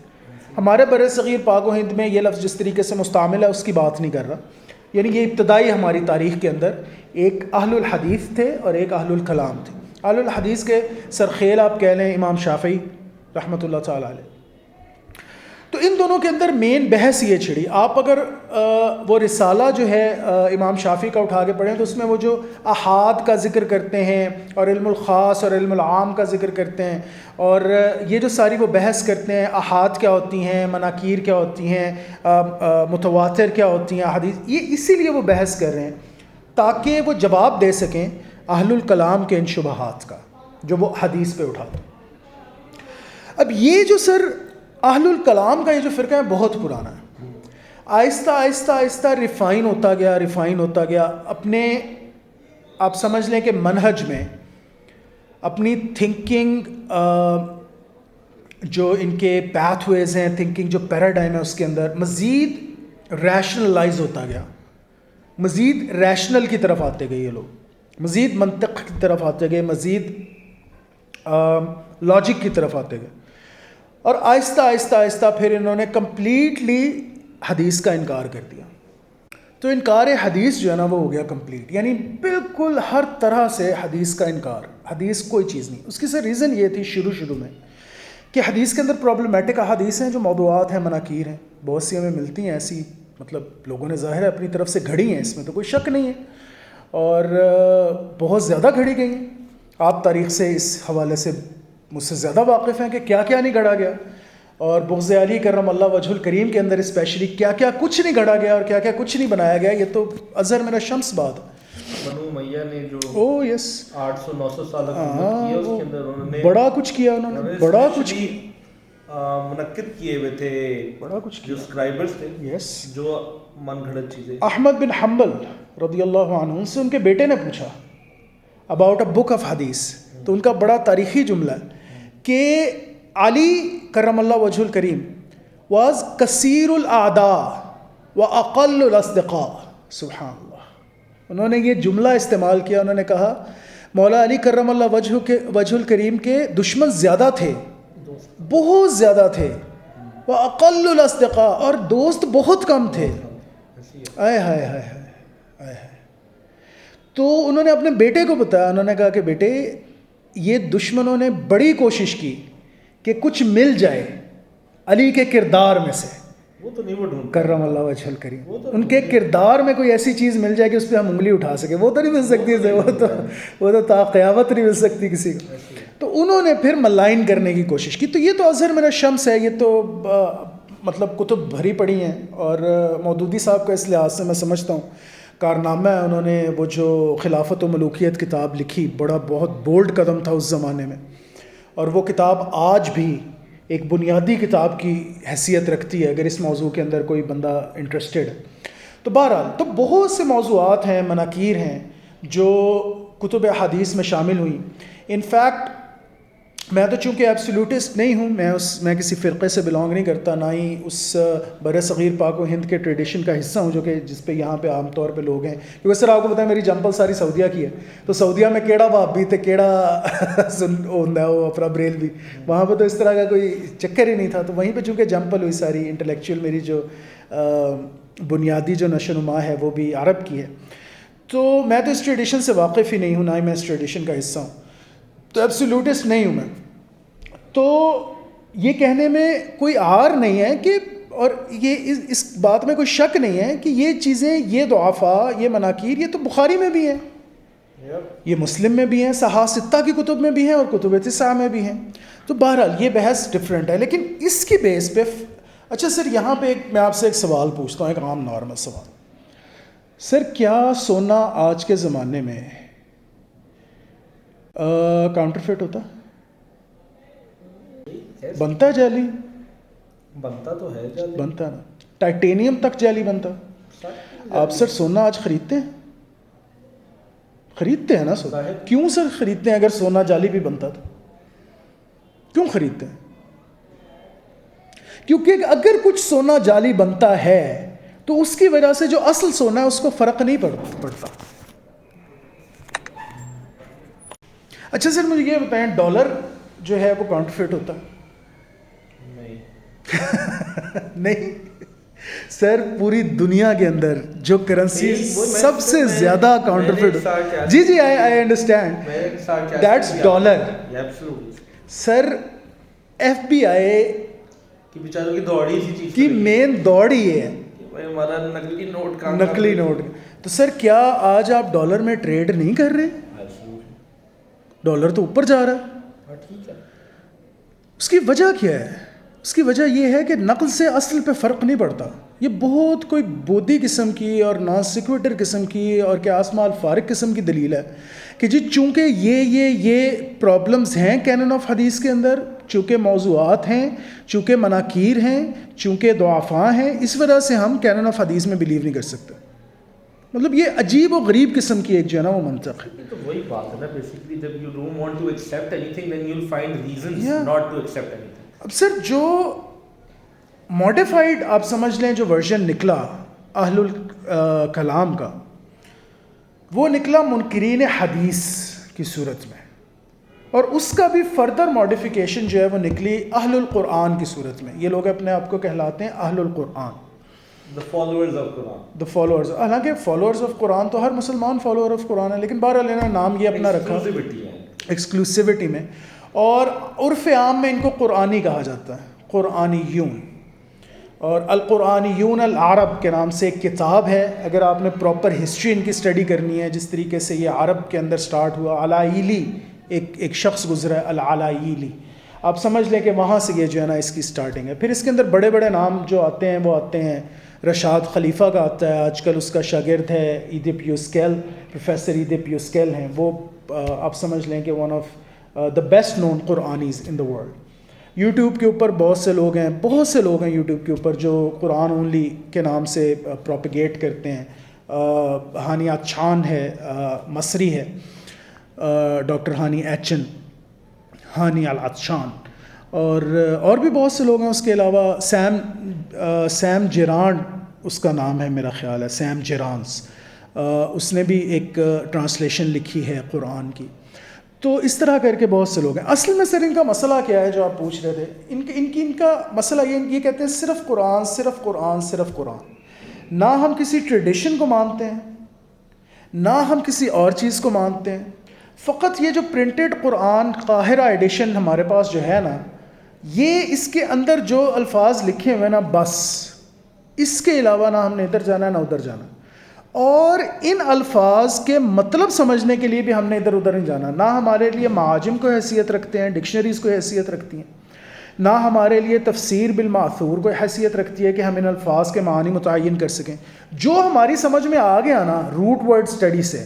ہمارے بر صغیر پاک و ہند میں یہ لفظ جس طریقے سے مستعمل ہے اس کی بات نہیں کر رہا، یعنی یہ ابتدائی ہماری تاریخ کے اندر ایک اہل الحدیث تھے اور ایک اہل الکلام تھے. اہل الحدیث کے سرخیل آپ کہہ لیں امام شافعی رحمۃ اللہ تعالیٰ علیہ. تو ان دونوں کے اندر مین بحث یہ چھڑی. آپ اگر وہ رسالہ جو ہے امام شافعی کا اٹھا کے پڑھیں تو اس میں وہ جو احاد کا ذکر کرتے ہیں اور علم الخاص اور علم العام کا ذکر کرتے ہیں، اور یہ جو ساری وہ بحث کرتے ہیں احاد کیا ہوتی ہیں، مناکیر کیا ہوتی ہیں، متواتر کیا ہوتی ہیں حدیث، یہ اسی لیے وہ بحث کر رہے ہیں تاکہ وہ جواب دے سکیں اہل الکلام کے ان شبہات کا جو وہ حدیث پہ اٹھاتے ہیں. اب یہ جو سر اہل الکلام کا یہ جو فرقہ ہے بہت پرانا ہے، آہستہ آہستہ آہستہ ریفائن ہوتا گیا اپنے، آپ سمجھ لیں کہ منہج میں، اپنی تھنکنگ جو ان کے پیتھ ویز ہیں، تھنکنگ جو پیراڈائم ہے اس کے اندر مزید ریشنلائز ہوتا گیا، مزید ریشنل کی طرف آتے گئے، یہ لوگ مزید منطق کی طرف آتے گئے، مزید لاجک کی طرف آتے گئے، اور آہستہ آہستہ آہستہ پھر انہوں نے کمپلیٹلی حدیث کا انکار کر دیا. تو انکار حدیث جو ہے نا وہ ہو گیا کمپلیٹ، یعنی بالکل ہر طرح سے حدیث کا انکار، حدیث کوئی چیز نہیں. اس کی سر ریزن یہ تھی شروع میں کہ حدیث کے اندر پرابلمٹک احادیث ہیں جو موضوعات ہیں، مناکیر ہیں، بہت سی ہمیں ملتی ہیں ایسی، مطلب لوگوں نے ظاہر ہے اپنی طرف سے گھڑی ہیں، اس میں تو کوئی شک نہیں ہے، اور بہت زیادہ گھڑی گئی ہیں. آپ تاریخ سے اس حوالے سے مجھ سے زیادہ واقف ہیں کہ کیا کیا نہیں گھڑا گیا، اور بغض علی کرم اللہ وجہ الکریم کے اندر اسپیشلی کیا کیا کچھ نہیں گھڑا گیا اور کیا کیا کچھ نہیں بنایا گیا. یہ تو ازہر میرا شمس بات ہے. بنو امیہ نے جو 800-900 سال حکومت کی ہے اس کے اندر انہوں نے بڑا کچھ کیا، انہوں نے بڑا کچھ منعقد کیے ہوئے تھے، بڑا کچھ جو اسکرائبرز تھے، جو من گھڑت چیزیں. احمد بن حنبل رضی اللہ عنہ، ان سے ان کے بیٹے نے پوچھا about a book of حدیث. تو ان کا بڑا تاریخی جملہ ہے کہ علی کرم اللہ وجہ الکریم was کثیر الاعداء واقل الاصدقاء. سبحان اللہ. انہوں نے یہ جملہ استعمال کیا, انہوں نے کہا مولا علی کرم اللہ وجہ الکریم کے دشمن زیادہ تھے, بہت زیادہ تھے, واقل الاصدقاء, اور دوست بہت کم تھے. آئے ہائے ہائے ہائے. تو انہوں نے اپنے بیٹے کو بتایا, انہوں نے کہا کہ بیٹے یہ دشمنوں نے بڑی کوشش کی کہ کچھ مل جائے علی کے کردار میں سے, وہ تو نہیں, وہ ڈھونڈ کرم اللہ وجہ الکریم, ان کے کردار میں کوئی ایسی چیز مل جائے کہ اس پہ ہم انگلی اٹھا سکیں, وہ تو نہیں مل سکتی, وہ تو تا قیامت نہیں مل سکتی کسی کو. تو انہوں نے پھر ملائن کرنے کی کوشش کی. تو یہ تو اظہر من الشمس ہے, یہ تو مطلب کتب بھری پڑی ہیں, اور مودودی صاحب کا اس لحاظ سے میں سمجھتا ہوں کارنامہ ہے. انہوں نے وہ جو خلافت و ملوکیت کتاب لکھی, بہت بولڈ قدم تھا اس زمانے میں, اور وہ کتاب آج بھی ایک بنیادی کتاب کی حیثیت رکھتی ہے اگر اس موضوع کے اندر کوئی بندہ انٹرسٹڈ ہے. تو بہرحال تو بہت سے موضوعات ہیں, مناکیر ہیں جو کتب حدیث میں شامل ہوئیں. انفیکٹ میں تو چونکہ ایبسلیوٹسٹ نہیں ہوں, میں کسی فرقے سے بلانگ نہیں کرتا, نہ ہی اس بر صغیر پاک و ہند کے ٹریڈیشن کا حصہ ہوں جو کہ جس پہ یہاں پہ عام طور پہ لوگ ہیں. کیونکہ سر آپ کو پتہ ہے میری جمپل ساری سعودیہ کی ہے, تو سعودیہ میں کیڑا وہابی تے کیڑا ہوتا ہے وہ اپنا بریلوی, وہاں پہ تو اس طرح کا کوئی چکر ہی نہیں تھا. تو وہیں پہ چونکہ جمپل ہوئی ساری انٹلیکچوئل, میری جو بنیادی جو نشو نما ہے وہ بھی عرب کی ہے. تو میں تو اس ٹریڈیشن سے واقف ہی نہیں ہوں, نہ ہی میں اس ٹریڈیشن کا حصہ ہوں, تو ایبسلیوٹسٹ نہیں ہوں میں. تو یہ کہنے میں کوئی عار نہیں ہے کہ, اور یہ اس بات میں کوئی شک نہیں ہے کہ یہ چیزیں, یہ ضعفاء, یہ مناکیر, یہ تو بخاری میں بھی ہیں, یہ مسلم میں بھی ہیں, صحاح ستہ کی کتب میں بھی ہیں, اور کتب تسعہ میں بھی ہیں. تو بہرحال یہ بحث ڈفرینٹ ہے, لیکن اس کی بیس پہ اچھا سر یہاں پہ میں آپ سے ایک سوال پوچھتا ہوں, ایک عام نارمل سوال. سر کیا سونا آج کے زمانے میں کاؤنٹرفیٹ ہوتا, بنتا ہے جعلی؟ بنتا تو ہے جعلی, بنتا نا, ٹائٹینیم تک جعلی بنتا. آپ سر سونا آج خریدتے ہیں؟ خریدتے ہیں نا سونا. کیوں سر خریدتے ہیں اگر سونا جعلی بھی بنتا تو؟ کیوں خریدتے ہیں؟ کیونکہ اگر کچھ سونا جعلی بنتا ہے تو اس کی وجہ سے جو اصل سونا ہے اس کو فرق نہیں پڑتا. اچھا سر مجھے یہ بتائیں, ڈالر جو ہے وہ کاؤنٹرفیٹ ہوتا ہے؟ نہیں سر, پوری دنیا کے اندر جو کرنسی سب سے زیادہ کاؤنٹرفیٹ, جی I understand, that's dollar. Sir FBI بی آئی کی بیچاروں کی دوڑی سی چیز کی مین دوڑ ہی ہے ہمارا نقلی نوٹ. تو سر کیا آج آپ ڈالر میں ٹریڈ نہیں کر رہے؟ ڈالر تو اوپر جا رہا ہے. اس کی وجہ کیا ہے؟ اس کی وجہ یہ ہے کہ نقل سے اصل پہ فرق نہیں پڑتا. یہ بہت کوئی بودھی قسم کی اور نان سیکویٹر قسم کی اور کیا آسما الفارق قسم کی دلیل ہے کہ جی چونکہ یہ پرابلمز ہیں کینن آف حدیث کے اندر, چونکہ موضوعات ہیں, چونکہ مناکیر ہیں, چونکہ ضعفاء ہیں, اس وجہ سے ہم کینن آف حدیث میں بلیو نہیں کر سکتے. مطلب یہ عجیب و غریب قسم کی ایک جو ہے نا وہ منطق ہے. تو وہی بات ہے نا بیسیکلی, جب you don't want to accept anything then you will find reasons not to accept anything. اب سر جو ماڈیفائڈ آپ سمجھ لیں جو ورژن نکلا اہل الکلام کا, وہ نکلا منکرین حدیث کی صورت میں, اور اس کا بھی فردر ماڈیفیکیشن جو ہے وہ نکلی اہل القرآن کی صورت میں. یہ لوگ اپنے آپ کو کہلاتے ہیں اہل القرآن, the followers of Quran. the followers. حالانکہ فالوورز آف قرآن تو ہر مسلمان فالوور آف قرآن ہے, لیکن بہرحال انہوں نے نام یہ اپنا رکھا ایکسکلوسیوٹی میں, اور عرف عام میں ان کو قرآنی کہا جاتا ہے, قرآنیون. اور القرآنیون العرب کے نام سے ایک کتاب ہے, اگر آپ نے پراپر ہسٹری ان کی اسٹڈی کرنی ہے, جس طریقے سے یہ عرب کے اندر سٹارٹ ہوا. علائیلی ایک شخص گزرا ہے, العلائیلی, آپ سمجھ لیں کہ وہاں سے یہ جو ہے نا اس کی سٹارٹنگ ہے. پھر اس کے اندر بڑے بڑے نام جو آتے ہیں وہ آتے ہیں, رشاد خلیفہ کا آتا ہے, آج کل اس کا شاگرد ہے ایدپ یوسکیل, پروفیسر ایدپ یوسکیل ہیں, وہ آپ سمجھ لیں کہ one of the best known قرآنیز ان دا ورلڈ. یوٹیوب کے اوپر بہت سے لوگ ہیں یوٹیوب کے اوپر جو قرآن اونلی کے نام سے پروپیگیٹ کرتے ہیں. ہانیہ چھان ہے, مصری ہے, ڈاکٹر ہانی ایچن، ہانی العطشان، اور بھی بہت سے لوگ ہیں. اس کے علاوہ سیم جیرانڈ اس کا نام ہے میرا خیال ہے، سیم جیرانس، اس نے بھی ایک ٹرانسلیشن لکھی ہے قرآن کی. تو اس طرح کر کے بہت سے لوگ ہیں. اصل میں سر ان کا مسئلہ کیا ہے جو آپ پوچھ رہے تھے، ان کا مسئلہ یہ کہتے ہیں صرف قرآن، صرف قرآن، صرف قرآن. نہ ہم کسی ٹریڈیشن کو مانتے ہیں، نہ ہم کسی اور چیز کو مانتے ہیں. فقط یہ جو پرنٹڈ قرآن قاہرہ ایڈیشن ہمارے پاس جو ہے نا، یہ اس کے اندر جو الفاظ لکھے ہوئے نا، بس اس کے علاوہ نہ ہم نے ادھر جانا نہ ادھر جانا. اور ان الفاظ کے مطلب سمجھنے کے لیے بھی ہم نے ادھر ادھر نہیں جانا. نہ ہمارے لیے معاجم کو حیثیت رکھتے ہیں، ڈکشنریز کو حیثیت رکھتی ہیں، نہ ہمارے لیے تفسیر بالماثور کو حیثیت رکھتی ہے کہ ہم ان الفاظ کے معنی متعین کر سکیں. جو ہماری سمجھ میں آ گیا نا روٹ ورڈ اسٹڈی سے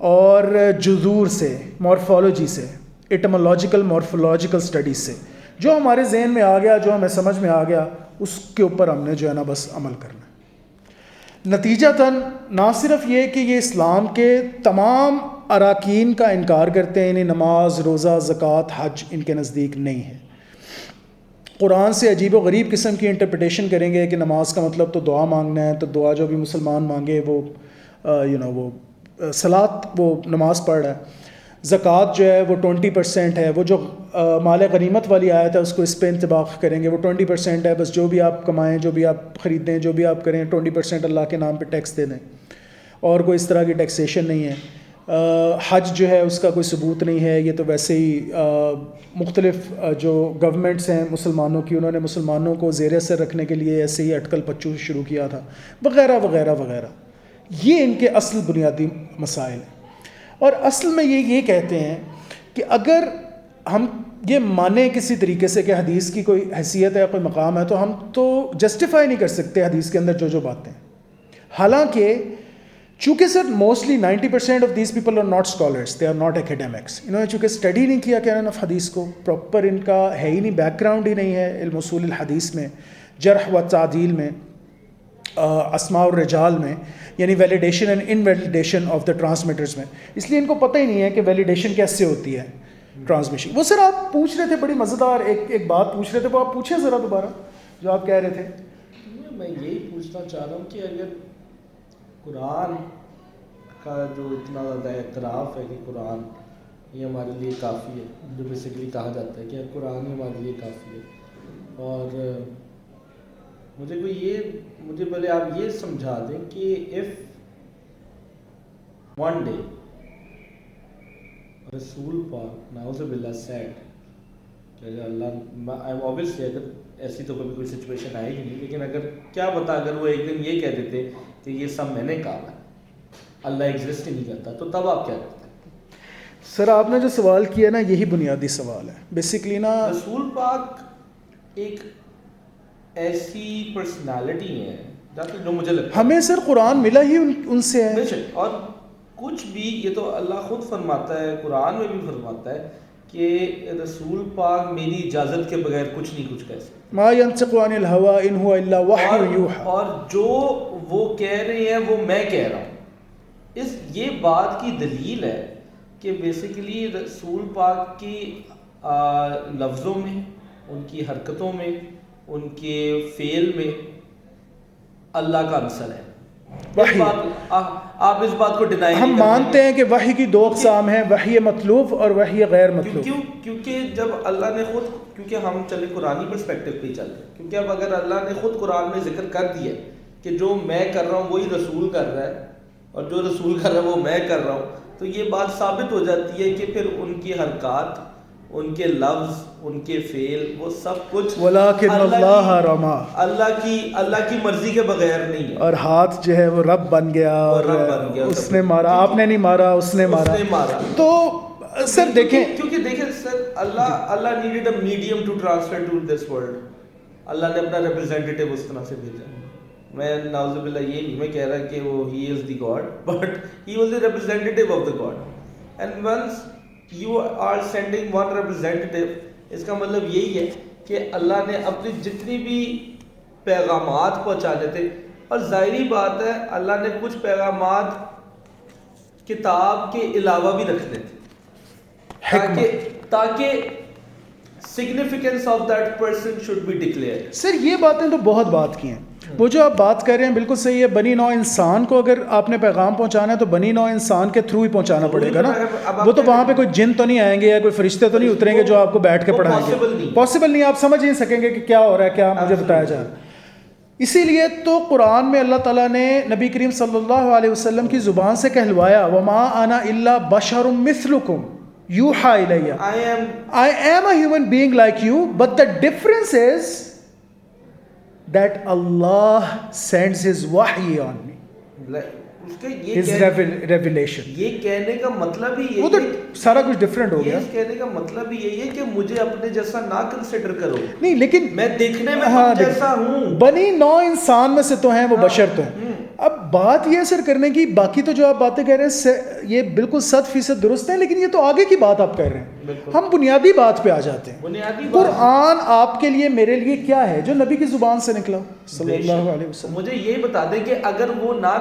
اور جذور سے، مورفولوجی سے، ایٹمولوجیکل مورفولوجیکل اسٹڈیز سے، جو ہمارے ذہن میں آ گیا، جو ہمیں سمجھ میں آ گیا، اس کے اوپر ہم نے جو ہے نا بس عمل کرنا ہے. نتیجتاً نہ صرف یہ کہ یہ اسلام کے تمام اراکین کا انکار کرتے ہیں، انہیں نماز، روزہ، زکوٰۃ، حج ان کے نزدیک نہیں ہے. قرآن سے عجیب و غریب قسم کی انٹرپریٹیشن کریں گے کہ نماز کا مطلب تو دعا مانگنا ہے، تو دعا جو بھی مسلمان مانگے وہ وہ صلاۃ، وہ نماز پڑھ رہا ہے. زکوٰۃ جو ہے وہ 20% ہے. وہ جو مال غنیمت والی آیت ہے اس کو اس پہ انطباق کریں گے، وہ 20% ہے. بس جو بھی آپ کمائیں، جو بھی آپ خریدیں، جو بھی آپ کریں، 20% اللہ کے نام پہ ٹیکس دے دیں، اور کوئی اس طرح کی ٹیکسیشن نہیں ہے. حج جو ہے اس کا کوئی ثبوت نہیں ہے. یہ تو ویسے ہی مختلف جو گورنمنٹس ہیں مسلمانوں کی، انہوں نے مسلمانوں کو زیر اثر رکھنے کے لیے ایسے ہی اٹکل پچو شروع کیا تھا، وغیرہ وغیرہ وغیرہ. یہ ان کے اصل بنیادی مسائل ہیں. اور اصل میں یہ کہتے ہیں کہ اگر ہم یہ مانیں کسی طریقے سے کہ حدیث کی کوئی حیثیت ہے، کوئی مقام ہے، تو ہم تو جسٹیفائی نہیں کر سکتے حدیث کے اندر جو باتیں. حالانکہ چونکہ sir mostly 90% of these people are not scholars, they are not academics. انہوں نے چونکہ اسٹڈی نہیں کیا قرآن آف حدیث کو پراپر، ان کا ہے ہی نہیں، بیک گراؤنڈ ہی نہیں ہے علم اصول الحدیث میں، جرح و تعدیل میں، اسماء الرجال میں، یعنی validation and in validation of the transmitters میں. اس لیے ان کو پتہ ہی نہیں ہے کہ ویلیڈیشن کیسے ہوتی ہے، ٹرانسمیشن. وہ سر آپ پوچھ رہے تھے بڑی مزیدار ایک بات پوچھ رہے تھے، وہ آپ پوچھیں ذرا دوبارہ جو آپ کہہ رہے تھے. میں یہی پوچھنا چاہ رہا ہوں کہ اگر قرآن کا جو اتنا زیادہ اعتراف ہے کہ قرآن یہ ہمارے لیے کافی ہے، جو بیسیکلی کہا جاتا ہے کہ قرآن ہی ہمارے لیے کافی ہے، اور مجھے پہلے آپ یہ سمجھا دیں کہ if one day رسول پاک نعوذ باللہ said کہ اگر اللہ obviously اگر ایسی تو کبھی کوئی سچویشن آئے گی نہیں، لیکن اگر کیا پتا اگر وہ ایک دن یہ کہہ دیتے کہ یہ سب میں نے کہا ہے، اللہ ایگزسٹ ہی نہیں کرتا، تو تب آپ کیا کرتے ہیں؟ سر آپ نے جو سوال کیا نا یہی بنیادی سوال ہے بیسیکلی نا. رسول پاک ایک ایسی پرسنالٹی ہے جو مجھے لگتا ہے ہمیں سر قرآن ملا ہی ان سے ہے. اور کچھ بھی یہ تو اللہ خود فرماتا ہے، قرآن میں بھی فرماتا ہے کہ رسول پاک میری اجازت کے بغیر کچھ نہیں کچھ کہہ سکتے. ما ينطق عن الهوى ان هو الا وحی یوحى. اور جو وہ کہہ رہے ہیں وہ میں کہہ رہا ہوں. یہ بات کی دلیل ہے کہ بیسیکلی رسول پاک کی لفظوں میں، ان کی حرکتوں میں، ان کے فعل میں اللہ کا عنصر ہے. آپ اس بات کو ڈینائی نہیں کرتے. ہم مانتے ہیں کہ وحی کی دو اقسام ہیں، وحی مطلوب اور وحی غیر مطلوب. کیونکہ جب اللہ نے خود، کیونکہ ہم چلے قرآنی پرسپیکٹو پہ ہی چل رہے ہیں، کیونکہ اب اگر اللہ نے خود قرآن میں ذکر کر دیا کہ جو میں کر رہا ہوں وہی رسول کر رہا ہے، اور جو رسول کر رہا ہے وہ میں کر رہا ہوں، تو یہ بات ثابت ہو جاتی ہے کہ پھر ان کی حرکات، ان کے لفظ، ان کے فعل، وہ سب کچھ وَلَٰكِنَّ اللَّهَ رَمَىٰ، اللہ کی مرضی کے بغیر نہیں ہے. اور ہاتھ جو ہے وہ رب بن گیا، اور اس نے مارا. آپ نے نہیں مارا، اس نے مارا. تو سر دیکھیں، کیونکہ دیکھیں sir, Allah needed a medium to transfer to this world. Allah نے اپنا ریپرزینٹیٹیو اس طرح سے بھیجا. میں نعوذ باللہ یہ نہیں میں کہہ رہا کہ وہ ہی is the God, but he was the representative of the God. And once you are sending one representative, اس کا مطلب یہی ہے کہ اللہ نے اپنی جتنی بھی پیغامات پہنچانے تھے، اور ظاہری بات ہے اللہ نے کچھ پیغامات کتاب کے علاوہ بھی رکھنے تھے تاکہ significance of that person should be declared. سر یہ باتیں تو بہت بات کی ہیں. وہ جو آپ بات کر رہے ہیں بالکل صحیح ہے. بنی نوع انسان کو اگر آپ نے پیغام پہنچانا ہے تو بنی نوع انسان کے تھرو ہی پہنچانا پڑے گا نا. وہ تو وہاں پہ کوئی جن تو نہیں آئیں گے یا کوئی فرشتے تو نہیں اتریں گے جو آپ کو بیٹھ کے پڑھائیں گے. پاسبل نہیں. آپ سمجھ نہیں سکیں گے کہ کیا ہو رہا ہے, کیا مجھے بتایا جا رہا ہے. اسی لیے تو قرآن میں اللہ تعالیٰ نے نبی کریم صلی اللہ علیہ وسلم کی زبان سے کہلوایا وما انا الا بشر مثلکم یوحا الیہ, I am a human being like you, but the difference is that Allah sends His wahy on me, His revelation. یہ کہنے کا مطلب ہی یہی وہ تو سارا کچھ ڈفرینٹ ہو گیا. یہ کہنے کا مطلب ہی یہی ہے کہ مجھے اپنے جیسا نہ کنسیڈر کرو. نہیں لیکن میں دیکھنے میں تم جیسا ہوں. بنی نوع انسان میں سے تو ہیں, وہ بشر تو ہیں. اب بات یہ سر کرنے کی, باقی تو جو آپ باتیں کہہ رہے ہیں یہ بالکل 100% درست ہیں, لیکن یہ تو آگے کی بات آپ کہہ رہے ہیں. ہم بنیادی بات پہ آ جاتے ہیں. قرآن آپ کے لیے میرے لیے کیا ہے جو نبی کی زبان سے نکلا صلی اللہ علیہ وسلم. مجھے یہ بتا دیں کہ اگر وہ نہ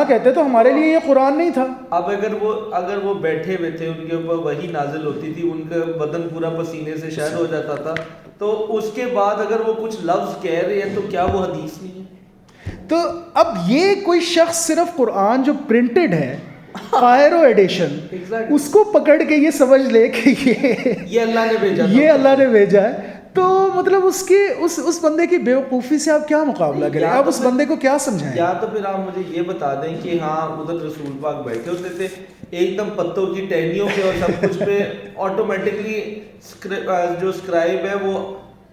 کہتے تو ہمارے لیے یہ قرآن نہیں تھا. اب اگر وہ بیٹھے ہوئے تھے, ان کے اوپر وحی نازل ہوتی تھی, ان کا بدن پورا پسینے سے شہر ہو جاتا تھا, تو اس کے بعد اگر وہ کچھ لفظ کہہ رہے ہیں تو کیا وہ حدیث نہیں ہے؟ تو اب یہ کوئی شخص صرف قرآن جو پرنٹڈ ہے قاہرو ایڈیشن, اس کو پکڑ کے یہ سمجھ لے کہ یہ اللہ نے بھیجا ہے, تو مطلب اس بندے کی بیوقوفی سے آپ کیا مقابلہ کریں؟ آپ اس بندے کو کیا سمجھائیں؟ یا تو پھر آپ مجھے یہ بتا دیں کہ ہاں ادھر رسول پاک بیٹھے ہوتے تھے ایک دم پتوں کی ٹہنیوں پہ اور سب کچھ پہ آٹومیٹکلی جو اسکرائب ہے وہ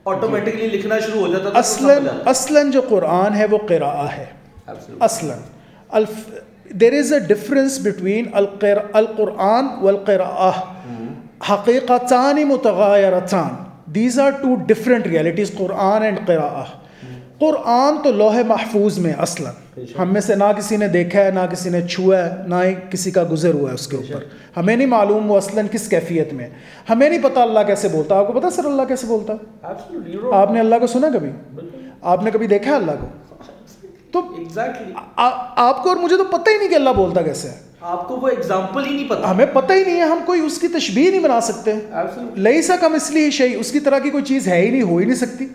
آٹومیٹکلی لکھنا شروع ہو جاتا تھا. اصلاً جو قرآن ہے وہ قراءہ ہے. اصلاً there is a difference between القرآن والقراءہ. حقیقتان متغایرتان. These are two different realities, Quran and قراءہ. قرآن تو لوح محفوظ میں اصلاً ہم میں سے نہ کسی نے دیکھا ہے, نہ کسی نے چھوا ہے, نہ ہی کسی کا گزر ہوا ہے اس کے اوپر. ہمیں نہیں معلوم وہ اصلاً کس کیفیت میں. ہمیں نہیں پتہ اللہ کیسے بولتا. آپ کو پتہ سر اللہ کیسے بولتا؟ آپ نے اللہ کو سنا کبھی؟ آپ نے کبھی دیکھا اللہ کو؟ تو آپ کو اور مجھے تو پتہ ہی نہیں کہ اللہ بولتا کیسے ہے. آپ کو وہ ایگزامپل ہی نہیں پتا, ہمیں پتہ ہی نہیں ہے. ہم کوئی اس کی تشبیہ نہیں بنا سکتے. لیسا کمثلہ شیء, اس کی طرح کی کوئی چیز ہے ہی نہیں, ہو ہی نہیں سکتی.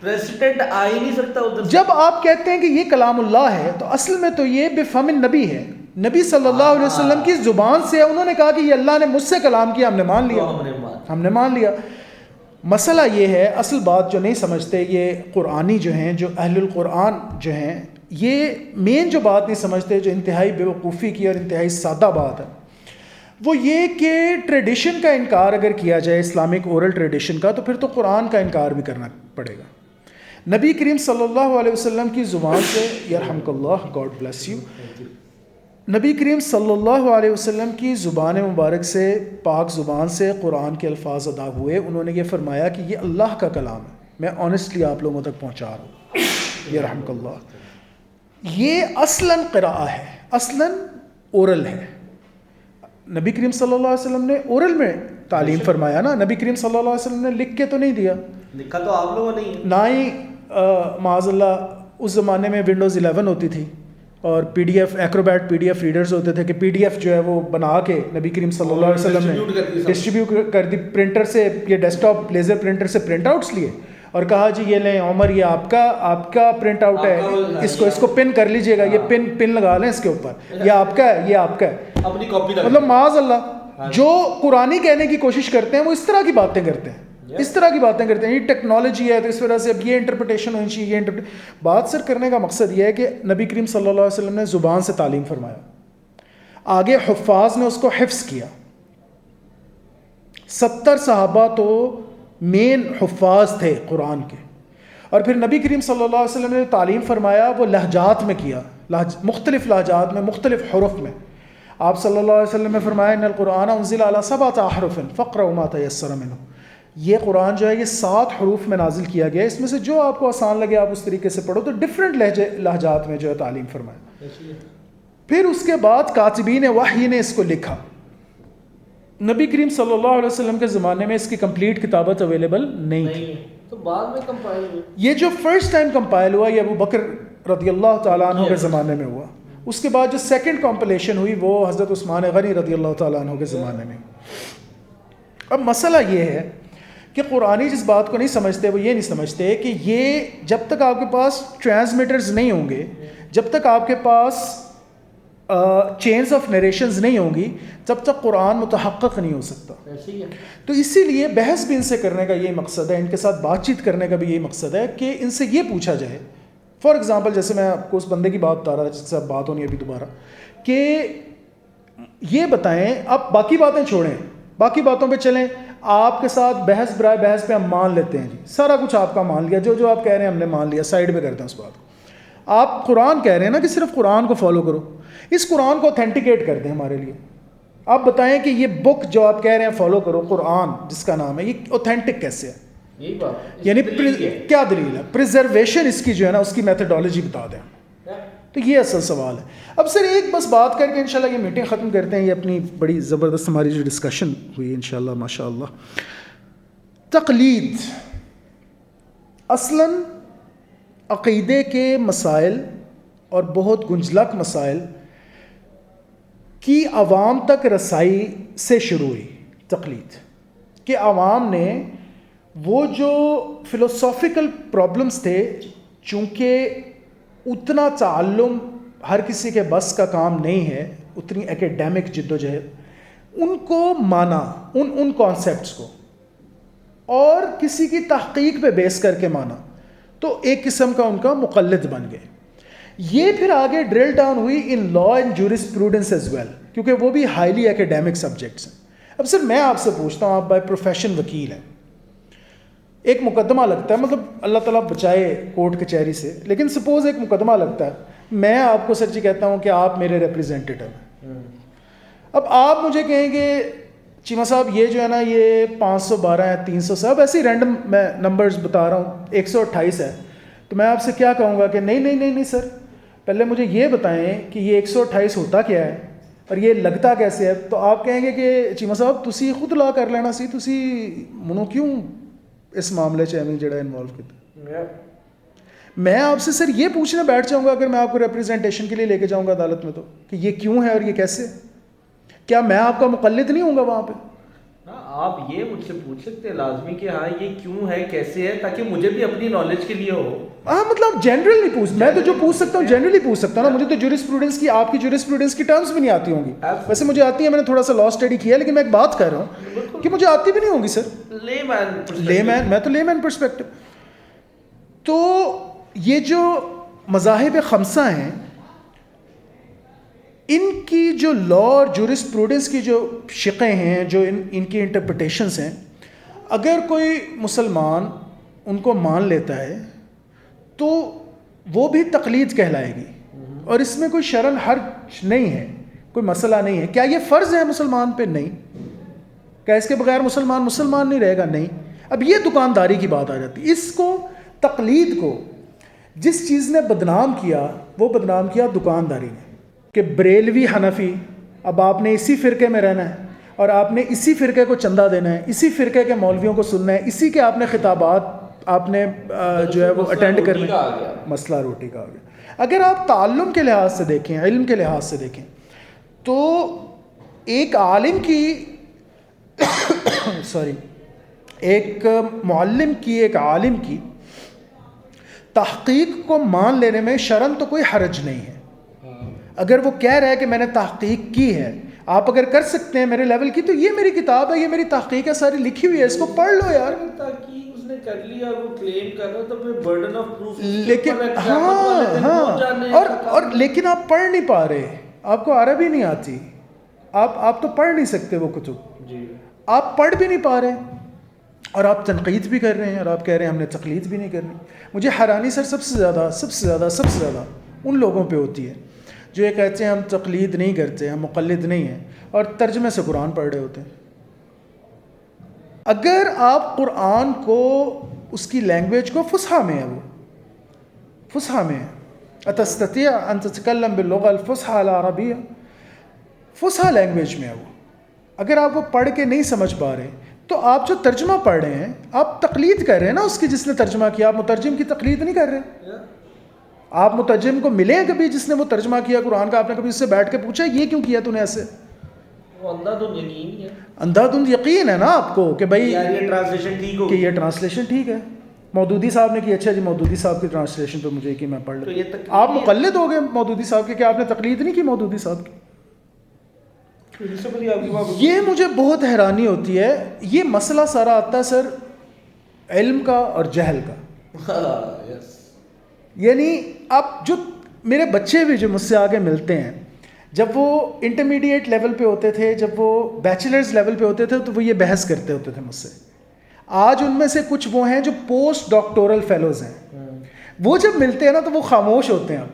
پریسیڈنٹ آ ہی نہیں سکتا ادھر. جب آپ کہتے ہیں کہ یہ کلام اللہ ہے تو اصل میں تو یہ بفم النبی ہے. نبی صلی اللہ علیہ وسلم کی زبان سے انہوں نے کہا کہ یہ اللہ نے مجھ سے کلام کیا, ہم نے مان لیا. مسئلہ یہ ہے, اصل بات جو نہیں سمجھتے یہ قرآنی جو ہیں, جو اہل القرآن جو ہیں, یہ مین جو بات نہیں سمجھتے, جو انتہائی بیوقوفی کی اور انتہائی سادہ بات ہے, وہ یہ کہ ٹریڈیشن کا انکار اگر کیا جائے, اسلامک اورل ٹریڈیشن کا, تو پھر تو قرآن کا انکار بھی کرنا پڑے گا. نبی کریم صلی اللہ علیہ وسلم کی زبان سے, یرحمک اللہ, گاڈ بلیس یو, نبی کریم صلی اللہ علیہ وسلم کی زبان مبارک سے, پاک زبان سے قرآن کے الفاظ ادا ہوئے. انہوں نے یہ فرمایا کہ یہ اللہ کا کلام ہے, میں آنیسٹلی آپ لوگوں تک پہنچا رہا ہوں, یرحمک اللہ. یہ اصلاً قراءہ ہے, اصلاً اورل ہے. نبی کریم صلی اللہ علیہ وسلم نے اورل میں تعلیم فرمایا نا. نبی کریم صلی اللہ علیہ وسلم نے لکھ کے تو نہیں دیا, لکھا تو آپ لوگوں نے ہی, نہ ہی معاذ اللہ اس زمانے میں ونڈوز 11 ہوتی تھی اور P D F, acrobat P D F readers ہوتے تھے کہ پی ڈی ایف جو ہے وہ بنا کے نبی کریم صلی اللہ علیہ وسلم نے ڈسٹریبیوٹ کر دی. پرنٹر سے, یہ ڈیسک ٹاپ لیزر پرنٹر سے پرنٹ آؤٹس لیے اور کہا جی یہ لیں عمر, یہ آپ کا پرنٹ آؤٹ ہے, اس کو پن کر لیجئے گا, یہ پن لگا لیں اس کے اوپر, یہ آپ کا ہے, یہ آپ کا ہے, اپنی کاپی. مطلب معاذ اللہ جو قرآنی کہنے کی کوشش کرتے ہیں وہ اس طرح کی باتیں کرتے ہیں, اس طرح کی باتیں کرتے ہیں. یہ ٹیکنالوجی ہے تو اس وجہ سے اب یہ انٹرپریٹیشن ہونی چاہیے. بات سر کرنے کا مقصد یہ ہے کہ نبی کریم صلی اللہ علیہ وسلم نے زبان سے تعلیم فرمایا, آگے حفاظ نے اس کو حفظ کیا. 70 صحابہ تو مین حفاظ تھے قرآن کے, اور پھر نبی کریم صلی اللہ علیہ وسلم نے تعلیم فرمایا وہ لہجات میں کیا, مختلف لہجات میں, مختلف حروف میں. آپ صلی اللہ علیہ وسلم نے فرمایا ان القرآن انزل علی 7 احرف فاقرؤوا ما تیسر منہ. یہ قرآن جو ہے یہ 7 حروف میں نازل کیا گیا, اس میں سے جو آپ کو آسان لگے آپ اس طریقے سے پڑھو. تو ڈفرینٹ لہجات میں جو ہے تعلیم فرمایا. پھر اس کے بعد کاتبین وحی نے اس کو لکھا. نبی کریم صلی اللہ علیہ وسلم کے زمانے میں اس کی کمپلیٹ کتابت اویلیبل نہیں تھی, تو بعد میں کمپائل ہوئی. یہ جو فرسٹ ٹائم کمپائل ہوا یہ ابو بکر رضی اللہ تعالیٰ عنہ کے زمانے میں ہوا. اس کے بعد جو سیکنڈ کمپلیشن ہوئی وہ حضرت عثمان غنی رضی اللہ تعالیٰ عنہ کے زمانے میں. اب مسئلہ یہ ہے کہ قرآنی جس بات کو نہیں سمجھتے وہ یہ نہیں سمجھتے کہ یہ جب تک آپ کے پاس ٹرانسمیٹرز نہیں ہوں گے, جب تک آپ کے پاس چینز آف نریشنز نہیں ہوں گی, تب تک قرآن متحقق نہیں ہو سکتا. تو اسی لیے بحث بھی ان سے کرنے کا یہی مقصد ہے, ان کے ساتھ بات چیت کرنے کا بھی یہی مقصد ہے کہ ان سے یہ پوچھا جائے. فار ایگزامپل جیسے میں آپ کو اس بندے کی بات بتا رہا تھا جس سے اب بات ہونی ابھی دوبارہ, کہ یہ بتائیں, آپ باقی باتیں چھوڑیں, باقی باتوں پہ چلیں, آپ کے ساتھ بحث برائے بحث پہ ہم مان لیتے ہیں, جی سارا کچھ آپ کا مان لیا, جو آپ کہہ رہے ہیں ہم نے مان لیا, سائڈ پہ کرتے ہیں اس بات کو. آپ قرآن کہہ رہے ہیں نا کہ صرف قرآن کو فالو کرو, اس قرآن کو اوتھینٹیکیٹ کر دیں ہمارے لیے. آپ بتائیں کہ یہ بک جو آپ کہہ رہے ہیں فالو کرو, قرآن جس کا نام ہے, یہ اوتھینٹک کیسے ہے؟ یہی بات یعنی کیا دلیل ہے؟ پریزرویشن اس کی جو ہے نا اس کی میتھڈالوجی بتا دیں. تو یہ اصل سوال ہے. اب سر ایک بس بات کر کے انشاءاللہ یہ میٹنگ ختم کرتے ہیں. یہ اپنی بڑی زبردست ہماری جو ڈسکشن ہوئی انشاءاللہ ماشاءاللہ. تقلید اصلاً عقیدے کے مسائل اور بہت گنجلک مسائل کی عوام تک رسائی سے شروع ہوئی. تقلید کہ عوام نے وہ جو فلسافیکل پرابلمس تھے, چونکہ اتنا تعلم ہر کسی کے بس کا کام نہیں ہے, اتنی ایکیڈیمک جد و جہد, ان کو مانا, ان کانسیپٹس کو, اور کسی کی تحقیق پہ بیس کر کے مانا, تو ایک قسم کا ان کا مقلد بن گئے. یہ پھر آگے ڈرل ڈاؤن ہوئی in law and jurisprudence as well, کیونکہ وہ بھی ہائیلی ایکیڈیمک سبجیکٹس ہیں. اب سر میں آپ سے پوچھتا ہوں, آپ بائی پروفیشن وکیل ہیں, ایک مقدمہ لگتا ہے, مطلب اللہ تعالیٰ بچائے کورٹ کچہری سے, لیکن سپوز ایک مقدمہ لگتا ہے, میں آپ کو سر جی کہتا ہوں کہ آپ میرے ریپریزنٹیٹو ہیں. اب آپ مجھے کہیں گے چیمہ صاحب یہ جو ہے نا یہ 512 ہے, 300 صاحب ایسے ہی رینڈم میں نمبرز بتا رہا ہوں, 128 ہے, تو میں آپ سے کیا کہوں گا کہ نہیں سر پہلے مجھے یہ بتائیں کہ یہ 128 ہوتا کیا ہے اور یہ لگتا کیسے ہے. تو آپ کہیں گے کہ چیمہ صاحب تسی خود لا کر لینا سی, تسی منو کیوں اس معاملے چ ایویں جڑا انوالو کیتا. میں آپ سے سر یہ پوچھنے بیٹھ جاؤں گا اگر میں آپ کو ریپریزنٹیشن کے لیے لے کے جاؤں گا عدالت میں, تو کہ یہ کیوں ہے اور یہ کیسے, کیا میں آپ کا مقلد نہیں ہوں گا وہاں پہ؟ آپ یہ مجھ سے پوچھ سکتے ہیں لازمی کہ ہاں یہ کیوں ہے کیسے ہے, تاکہ مجھے بھی اپنی نالج کے لیے ہو. ہاں مطلب جنرل نہیں پوچھ, میں تو جو پوچھ سکتا ہوں جنرلی پوچھ سکتا ہوں نا. مجھے تو جورسپروڈنس کی, آپ کی جورسپروڈنس کی ٹرمز بھی نہیں آتی ہوں گی. ویسے مجھے آتی ہے, میں نے تھوڑا سا لا اسٹڈی کیا, لیکن میں ایک بات کر رہا ہوں کہ مجھے آتی بھی نہیں ہوں گی سر. میں تو لے مین پرسپیکٹو. تو یہ جو مذاہب خمسہ ہیں, ان کی جو لا اور جورسپروڈنس کی جو شقیں ہیں, جو ان کی انٹرپریٹیشنز ہیں, اگر کوئی مسلمان ان کو مان لیتا ہے تو وہ بھی تقلید کہلائے گی, اور اس میں کوئی شرعن حرج نہیں ہے, کوئی مسئلہ نہیں ہے. کیا یہ فرض ہے مسلمان پہ؟ نہیں. کیا اس کے بغیر مسلمان نہیں رہے گا؟ نہیں. اب یہ دکانداری کی بات آ جاتی. اس کو تقلید کو جس چیز نے بدنام کیا وہ بدنام کیا دکانداری نے, کہ بریلوی حنفی, اب آپ نے اسی فرقے میں رہنا ہے اور آپ نے اسی فرقے کو چندہ دینا ہے, اسی فرقے کے مولویوں کو سننا ہے, اسی کے آپ نے خطابات آپ نے جو ہے وہ اٹینڈ کرنے. مسئلہ روٹی کا آ گیا. اگر آپ تعلم کے لحاظ سے دیکھیں, علم کے لحاظ سے دیکھیں, تو ایک عالم کی ایک معلم کی, ایک عالم کی تحقیق کو مان لینے میں شرعن تو کوئی حرج نہیں ہے. اگر وہ کہہ رہا ہے کہ میں نے تحقیق کی ہے, آپ اگر کر سکتے ہیں میرے لیول کی, تو یہ میری کتاب ہے, یہ میری تحقیق ہے, ساری لکھی ہوئی ہے, اس کو پڑھ لو یار. تحقیق اس نے کر لی اور وہ کلیم کر رہا, تو پھر برڈن آف پروف. لیکن اور لیکن آپ پڑھ نہیں پا رہے, آپ کو عربی نہیں آتی, آپ تو پڑھ نہیں سکتے وہ کتب, آپ پڑھ بھی نہیں پا رہے, اور آپ تنقید بھی کر رہے ہیں, اور آپ کہہ رہے ہیں ہم نے تقلید بھی نہیں کرنی. مجھے حیرانی سر سب سے زیادہ ان لوگوں پہ ہوتی ہے جو یہ کہتے ہیں ہم تقلید نہیں کرتے, ہم مقلد نہیں ہیں, اور ترجمے سے قرآن پڑھ رہے ہوتے ہیں. اگر آپ قرآن کو, اس کی لینگویج کو, فصحیٰ میں ہے, وہ فصحیٰ میں ہے, اتستطیع ان تتکلم باللغة الفصحى العربیہ, فصحیٰ لینگویج میں ہے وہ. اگر آپ وہ پڑھ کے نہیں سمجھ پا رہے, تو آپ جو ترجمہ پڑھ رہے ہیں آپ تقلید کر رہے ہیں نا اس کی, جس نے ترجمہ کیا. آپ مترجم کی تقلید نہیں کر رہے. آپ مترجم کو ملے ہیں کبھی جس نے وہ ترجمہ کیا قرآن کا؟ آپ نے کبھی اس سے بیٹھ کے پوچھا یہ کیوں کیا تو نے ایسے؟ وہ اندھا دھند یقین ہی ہے، اندھا دھند یقین ہے نا آپ کو کہ بھائی یار یہ ٹرانسلیشن ٹھیک کہ ہوگی. یہ ٹرانسلیشن ٹھیک ہے. مودودی صاحب نے کی، اچھا جی مودودی صاحب کی ٹرانسلیشن پہ مجھے کہ میں پڑھ تو لوں. یہ تقلید آپ مقلد ہو گئے مودودی صاحب کے، کہ آپ نے تقلید نہیں کی مودودی صاحب کی؟ پرنسپلی آپ کی بات یہ مجھے بہت حیرانی ہوتی ہے. یہ مسئلہ سارا آتا ہے سر علم کا اور جہل کا. یس، یعنی اب جو میرے بچے بھی جو مجھ سے آگے ملتے ہیں، جب وہ انٹرمیڈیٹ لیول پہ ہوتے تھے، جب وہ بیچلرز لیول پہ ہوتے تھے، تو وہ یہ بحث کرتے ہوتے تھے مجھ سے. آج ان میں سے کچھ وہ ہیں جو پوسٹ ڈاکٹورل فیلوز ہیں. وہ جب ملتے ہیں نا تو وہ خاموش ہوتے ہیں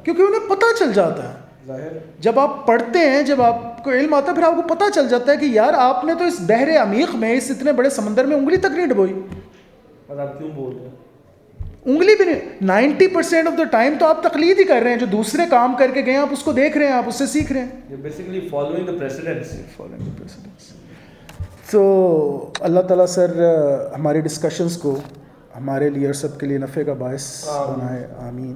کیونکہ انہیں پتہ چل جاتا ہے. ظاہر جب آپ پڑھتے ہیں، جب آپ کو علم آتا ہے، پھر آپ کو پتہ چل جاتا ہے کہ یار آپ نے تو اس بحر عمیق میں، اس اتنے بڑے سمندر میں انگلی تک نہیں ڈبوئی. اور آپ کیوں بول رہے ہیں؟ انگلی بھی نہیں. 90% آف دا ٹائم تو آپ تقلید ہی کر رہے ہیں. جو دوسرے کام کر کے گئے ہیں آپ اس کو دیکھ رہے ہیں، آپ اس سے سیکھ رہے ہیں. You're basically following the precedents. تو اللہ تعالیٰ سر ہماری ڈسکشنز کو ہمارے لیے اور سب کے لیے نفع کا باعث بنائے. آمین.